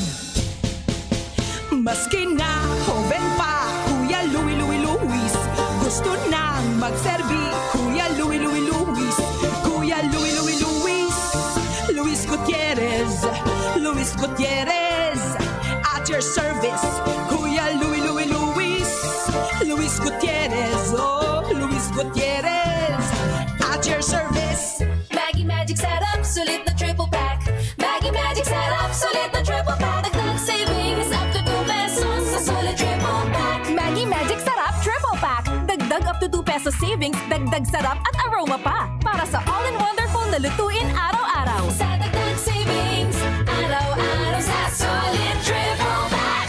Maski na joven pa, Kuya Luis, gusto nang magserbi, Kuya Luis, Kuya Luis Gutierrez, at your service, Kuya Luis Gutierrez, oh, Luis Gutierrez, at your service. Maggie Magic Setup, sulit na triple pack. Maggie Magic Setup, sulit na triple pack. Dagdag savings up to 2 pesos sa sulit triple pack. Maggie Magic Setup Triple Pack. Dagdag up to 2 pesos savings, dagdag sarap at aroma pa. Para sa all-in-wonderful na lutuin araw-araw. Sa dagdag savings, araw-araw sa sulit triple pack.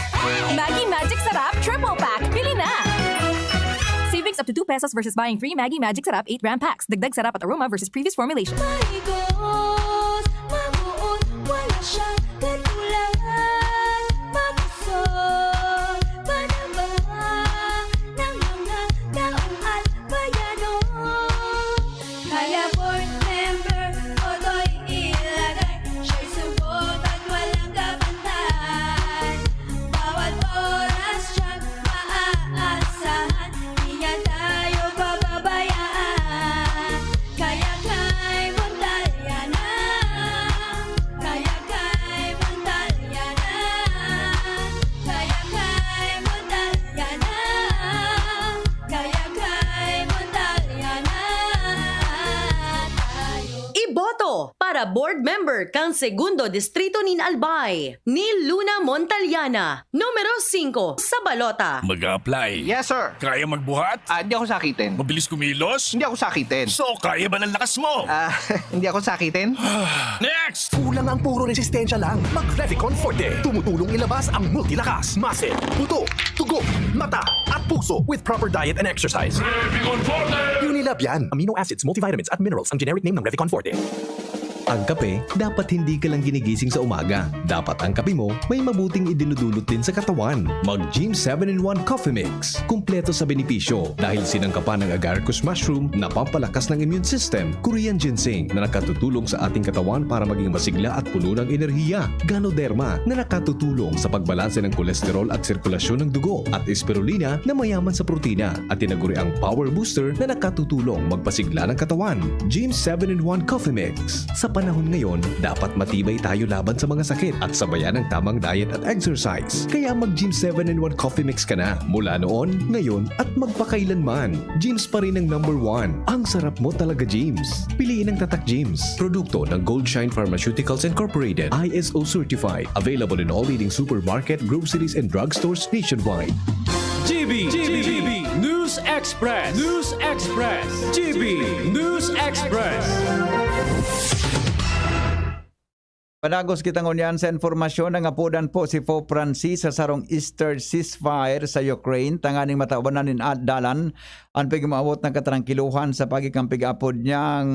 Maggie Magic Setup Triple Pack. Pili na! Savings up to 2 pesos versus buying free Maggie Magic Setup 8-gram packs. Dagdag sarap at aroma versus previous formulation. Maligos, mabuot, wala siyang katulad. Magusot, panaba ng mga taong at bayano. Kaya board member, oto'y ilagay. Siya'y subot at walang kapantay. Bawat oras siyang maaasahan. Di niya tayo pababayaan. Kaya kay Montalya na. Kaya kay Montalya na. Kaya kay Montalya na. Kaya kay Montalya na tayo. Iboto para board member kang Segundo Distrito nin Albay ni Luna Montaliana, numero 5 sa balota. Mag-apply. Yes, sir. Kaya magbuhat? Hindi ako sakitin. Mabilis kumilos? Hindi ako sakitin. So, kaya ba ng lakas mo? Hindi ako sakitin. Next! Kulang ang puro resistensya lang. Mag-Revicon Forte. Tumutulong ilabas ang multilakas, muscle, buto, tugo, mata, at puso with proper diet and exercise. Revicon Forte! Unilab yan. Amino acids, multivitamins, at minerals ang generic name ng Revicon Forte. Ang kape, dapat hindi ka lang ginigising sa umaga. Dapat ang kape mo may mabuting idinudulot din sa katawan. Mag-Gym 7-in-1 Coffee Mix. Kumpleto sa benepisyo dahil sinangkapan ng agaricus mushroom na pampalakas ng immune system, Korean ginseng na nakatutulong sa ating katawan para maging masigla at puno ng enerhiya, Ganoderma na nakatutulong sa pagbalanse ng kolesterol at sirkulasyon ng dugo, at spirulina na mayaman sa protina at tinaguri ang Power Booster na nakatutulong magpasigla ng katawan. Gym 7-in-1 Coffee Mix. Sa panahon ngayon, dapat matibay tayo laban sa mga sakit at sabayan ng tamang diet at exercise. Kaya mag-Gym 7-in-1 Coffee Mix ka na mula noon, ngayon at magpakailanman. Gyms pa rin ang number 1. Ang sarap mo talaga, Gyms. Piliin ang Tatak Gyms. Produkto ng Goldshine Pharmaceuticals Incorporated. ISO certified. Available in all leading supermarket, groceries, and drugstores nationwide. GB News Express. GB News Express. Panagos kitang unyan sa informasyon ng apudan po si Pope Francis sa sarong Easter ceasefire sa Ukraine. Tanganing matawanan nin dalan ang pagmaawot ng katrangkiluhan sa pagikampig apod niyang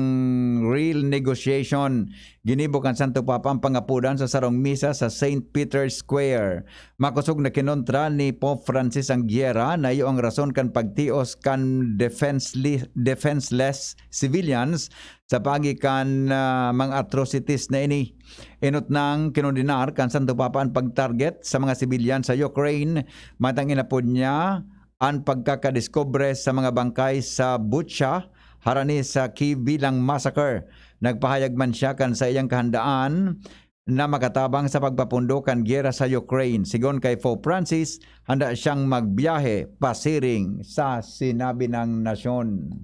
real negotiation. Ginibok ang Santo Papa ang pangapudan sa sarong misa sa St. Peter's Square. Makusog na kinontra ni Pope Francis ang gyera na iyo ang rason kan pagtios kan defenseless civilians sa pagikan mga atrocities na ini. Inot nang kinundinar kan Santo Papa ang pagtarget sa mga sibilyan sa Ukraine matang inapod niya ang pagkakadiscobre sa mga bangkay sa Bucha harani sa Kyiv bilang massacre. Nagpahayag man siya kan sa iyang kahandaan na makatabang sa pagpapundo kan gyera sa Ukraine. Sigon kay Pope Francis, handa siyang magbiyahe pasiring sa sinabi ng nasyon.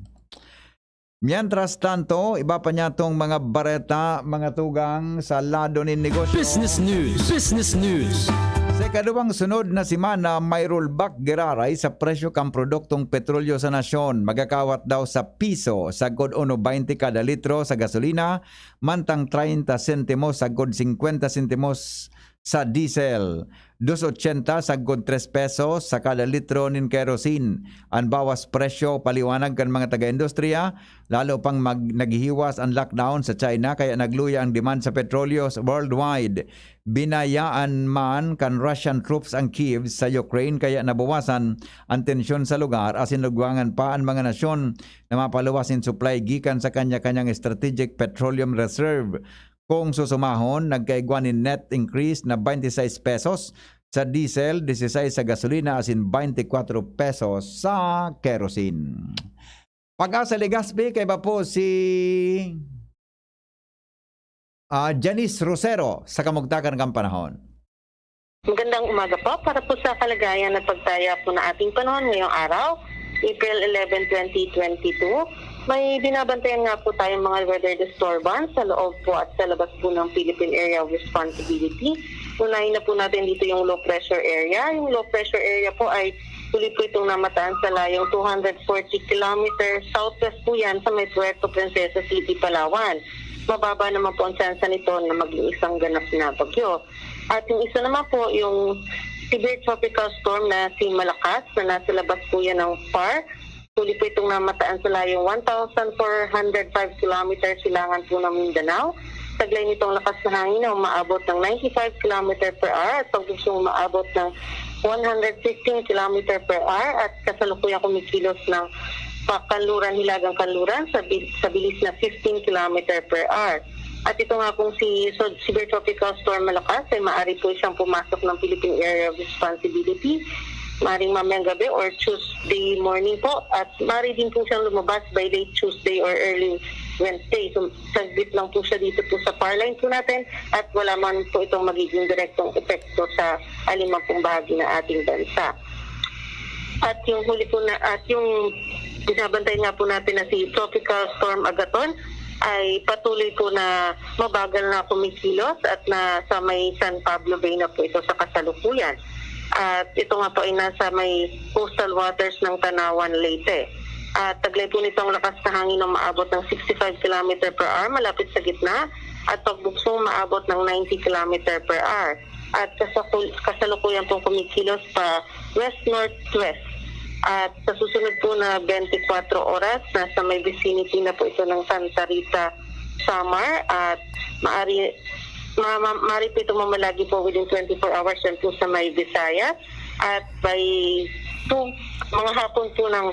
Mientras tanto, iba pa niya tong mga bareta, mga tugang sa lado ni negosyo. Business News. Business News. Sa ikaduwang sunod na simana, may rollback giraray sa presyo kang produktong petrolyo sa nasyon. Magakawat daw sa piso sa god 1.20 kada litro sa gasolina, mantang 30 sentimos sa god 50 sentimos sa diesel. 2.80 sa god 3 pesos sa kada litro nin kerosene. Ang bawas presyo paliwanag kan mga taga-industriya, lalo pang naghihiwas ang lockdown sa China kaya nagluya ang demand sa petrolyo worldwide. Binayaan man kan Russian troops ang Kyiv sa Ukraine kaya nabawasan ang tensyon sa lugar asin lugwangan pa ang mga nasyon na mapaluwasin supply gikan sa kanya-kanyang strategic petroleum reserve. Kung susumahon, nagkaigwan ni net increase na 26 pesos sa diesel, 16 sa gasolina asin 24 pesos sa kerosene. Pag-asa Legazpi, kay ba po si Janice Rosero sa kamugtakan ng panahon. Magandang umaga po para po sa kalagayan at pagtaya po na ating panahon ngayong araw, April 11, 2022. May binabantayan nga po tayong mga weather disturbance sa loob po at sa labas po ng Philippine Area of Responsibility. Unahin na po natin dito yung low pressure area. Yung low pressure area po ay tuloy po itong namataan sa layong 240 km southwest po yan sa may Puerto Princesa City, Palawan. Mababa naman po ang tsansa nito na maging isang ganap na bagyo. At yung isa naman po, yung severe tropical storm na si Malakas na nasa labas po yan ng FAR. Tuloy po itong namataan sa layong 1,405 km silangan po ng Mindanao. Taglay nitong lakas na hangin na umaabot ng 95 km per hour at pagdusong umaabot ng 115 km per hour at kasalukuyang kumikilos ng kanluran, hilagang kanluran sa bilis na 15 km per hour. At ito nga pong si Severe Tropical Storm Malakas ay maaari po siyang pumasok ng Philippine Area of Responsibility maring mamayang gabi or Tuesday morning po at maaari din po siyang lumabas by late Tuesday or early Wednesday. So saglit lang po siya dito po sa power line po natin at wala man po itong magiging direktong epekto sa alimang pong bahagi ng ating bansa. At yung huli po na at yung binabantay nga po natin na si Tropical Storm Agaton ay patuloy po na mabagal na kumikilos at na sa may San Pablo Bay na po ito sa kasalukuyan. At ito nga po ay nasa may coastal waters ng Tanawan, Leyte. At taglay po nitong lakas na hangin na maabot ng 65 km per hour malapit sa gitna at pagbuksong maabot ng 90 km per hour. At kasalukuyan pong kumikilos pa west-northwest. At sa susunod po na 24 oras, nasa may vicinity na po ito ng Santa Rita, Samar at maaari po ito mamalagi po within 24 hours yan po sa may Visayas at by mga hapon po ng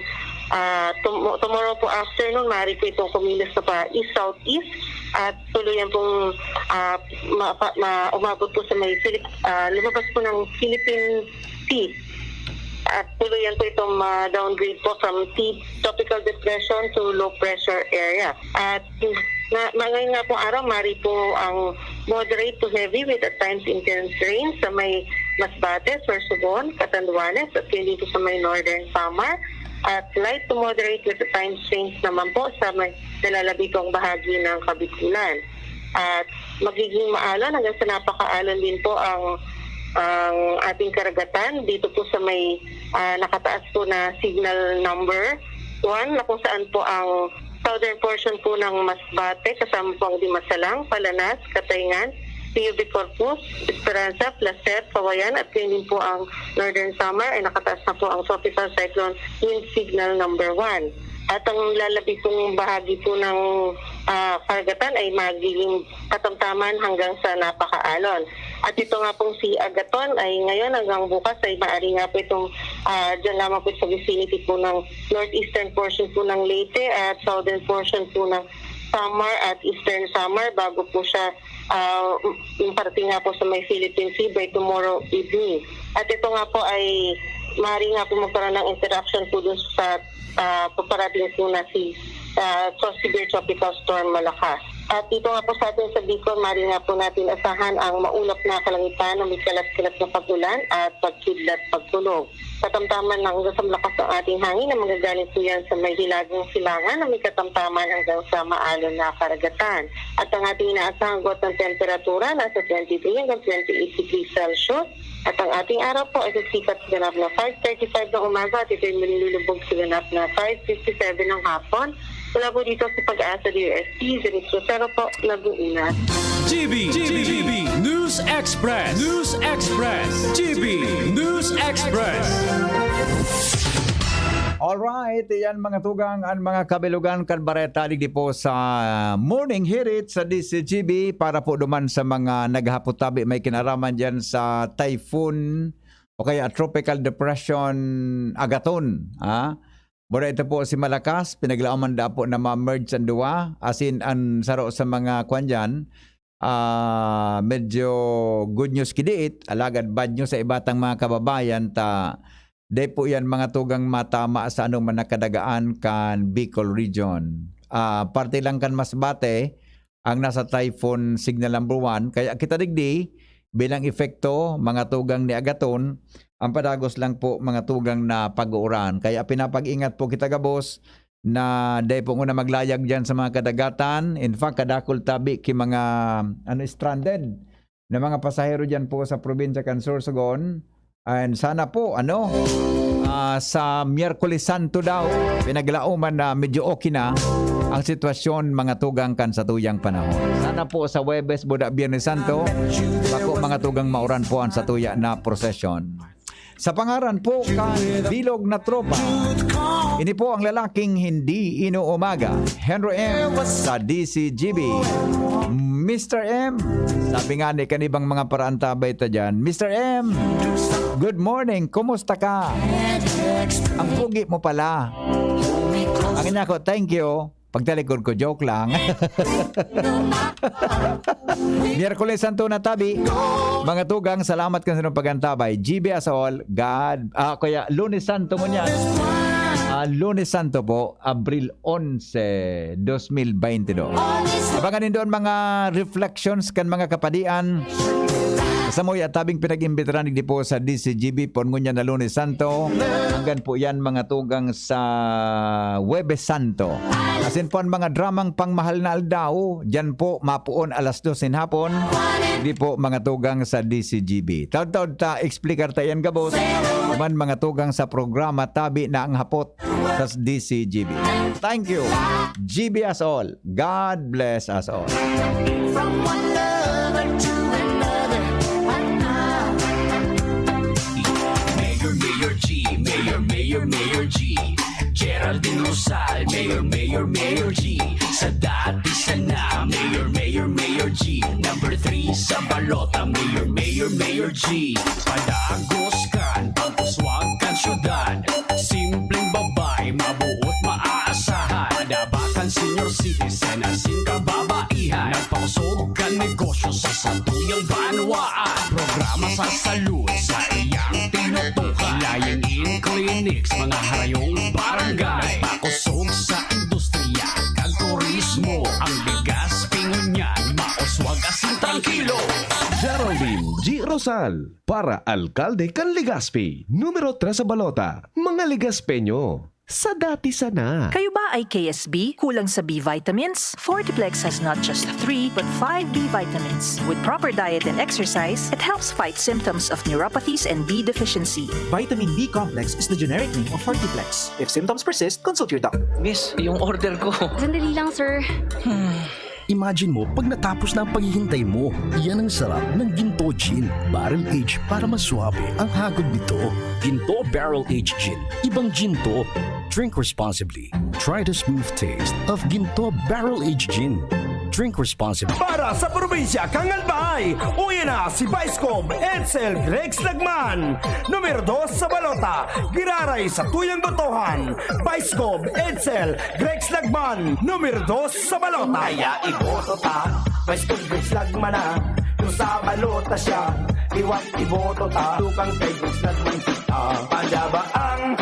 tomorrow po afternoon maaari po itong kumilos sa pa east-southeast at tuluyan pong umabot po sa may lumabas po ng Philippine Sea at tuluyan po itong downgrade po from tropical depression to low pressure area. At ngayon nga pong araw, mari po ang moderate to heavy with at times intense rain sa may Masbate, Sorsogon, Catanduanes at dito sa may northern Samar. At light to moderate with at times rains naman po sa may nalalabitong bahagi ng Kabikulan. At magiging maalon hanggang sa napakaalon din po ang ating karagatan dito po sa may nakataas po na signal number 1 na kung saan po ang southern portion po ng Masbate kasama po ang Dimasalang, Palanas, Katayngan, Rio de Corpus, Esperanza, Placet, Pawayan at ngayon din po ang Northern Samar ay nakataas na po ang tropical cyclone wind signal number 1. At ang lalabi pong bahagi po ng karagatan ay magiging katamtaman hanggang sa napakaalon. At ito nga pong si Agaton ay ngayon hanggang bukas ay maaari nga po itong dyan lamang po sa vicinity po ng northeastern portion po ng Leyte at southern portion po ng Samar at Eastern Samar bago po siya yung parating nga po sa may Philippine Sea by tomorrow evening. At ito nga po ay maaari nga po magkaroon ng interaction po dun sa paparating po na si severe tropical storm Malakas. At dito nga po sa atin sa Bicol, maaari nga po natin asahan ang maulap na kalangitan na may kalat-kalat na pag-ulan at pagkidlat pagkulog. Katamtaman ng hanggang sa malakas ang ating hangin na magagaling po yan sa may hilagang silangan na may katamtaman hanggang sa maalon na karagatan. At ang ating inaasahang got ng temperatura nasa 23 hanggang 28 degrees Celsius. At ang ating araw po ay sisikat sa ganap na 5:35 ng umaga at ito'y manilulubog sa ganap na 5:57 ng hapon. Wala po dito sa Pag-asa DRST, Denise Rosero po, Lagunas. GB News Express. News Express. GB News Express. Alright, yan mga tugang ang mga kabilugan kan bareta digdi po sa Morning Hirit sa DCGB para po duman sa mga naghapot-tabi may kinaraman dyan sa typhoon o kaya tropical depression Agaton. Mura ito po si Malakas, pinaglaaman da po na ma-merge ang duwa, as in ang saro sa mga kwan dyan, medyo good news kidiit, alagad bad news sa ibatang mga kababayan, day po yan mga tugang matama sa anong manakadagaan kan Bicol region. Parte lang kan Masbate, ang nasa typhoon signal number 1, kaya kita digdi, bilang epekto, mga tugang ni Agaton, ang padagos lang po mga tugang na pag-uuran. Kaya pinapag-ingat po kita gabos na day po muna maglayag dyan sa mga kadagatan. In fact, kadakol tabi ki mga stranded na mga pasahero dyan po sa probinsya kan Sorsogon. And sana po, sa Miyerkules Santo daw, pinaglauman na medyo okay na ang sitwasyon mga tugang kan sa tuyang panahon. Sana po sa Huwebes, Buda, Biyernes Santo, bako mga tugang mauran po ang sa tuya na prosesyon. Sa pangaran po kan Bilog na Tropa, ini po ang lalaking hindi inuumaga, Henry M. sa DCGB. Mr. M, sabi nga ni kanibang mga paraantabay ta dyan, Mr. M, good morning, kumusta ka? Ang pugi mo pala. Ang inya ko, thank you. Pagtalikod ko, joke lang. Miyerkules Santo na tabi. Mga tugang, salamat ka sa nung pagantabay. GB as all, God. Kaya Lunes Santo mo niyan. Lunes Santo po, Abril 11, 2022. Abanganin doon mga reflections kan mga kapadian. Sa mo tabing pinag-imbitaran di po sa DCGB po ngunya na Lunes Santo. Hanggang po yan mga tugang sa Huwebes Santo. Asin po ang mga dramang pangmahal na aldaw. Diyan po mapuon alas 2 hapon. Di po mga tugang sa DCGB. Taod-taod ta explicar ta yan gabos. Man mga tugang sa programa tabi na ang hapot sa DCGB. Thank you. GB as all. God bless us all. From one lover to another. Mayor G, Mayor G, Geraldine Rosal, Mayor G, sa dati sana, Mayor G, number 3 sa balota, Mayor G, padagos kan, pagpuswag kan syudad, simpleng babay, mabuot maaasahan, padabakan senior citizen, asin kababaihan, nagpausog kan negosyo sa satuyang banwaan, programa sa salud, sa iyang tinutukan, lying in clinics, mga harayong barangay, nagpakusog sa industriya, kan turismo, ang bigas pingunyan, mauswag asin tranquilo. Geraldine G. Rosal para Alkalde kan Legazpi, numero 3 sa balota, mga Legazpeño. Sa dati sana. Kayo ba ay KSB? Kulang sa B vitamins? Fortiplex has not just 3 but 5 B vitamins. With proper diet and exercise, it helps fight symptoms of neuropathies and B deficiency. Vitamin B complex is the generic name of Fortiplex. If symptoms persist, consult your doctor. Miss, yung order ko. Sandali lang, sir. Imagine mo pag natapos na ang paghihintay mo. Yan ang sarap ng Ginto Gin. Barrel aged para maswabe ang hagod nito. Ginto Barrel Aged Gin. Ibang ginto. Drink responsibly. Try the smooth taste of Ginto Barrel Aged Gin. Drink responsibly. Para sa probinsya kang Albay, uwi na si Vicecob Edsel Grex Lagman. Numero 2 sa balota, giraray sa tuyang botohan. Vicecob Edsel Grex Lagman. Numero 2 sa balota. Kaya iboto ta, Vicecob Grex Lagman na. Kung sa balota siya, iwag iboto ta. Tukang kay Grex Lagman kita. Panda ba ang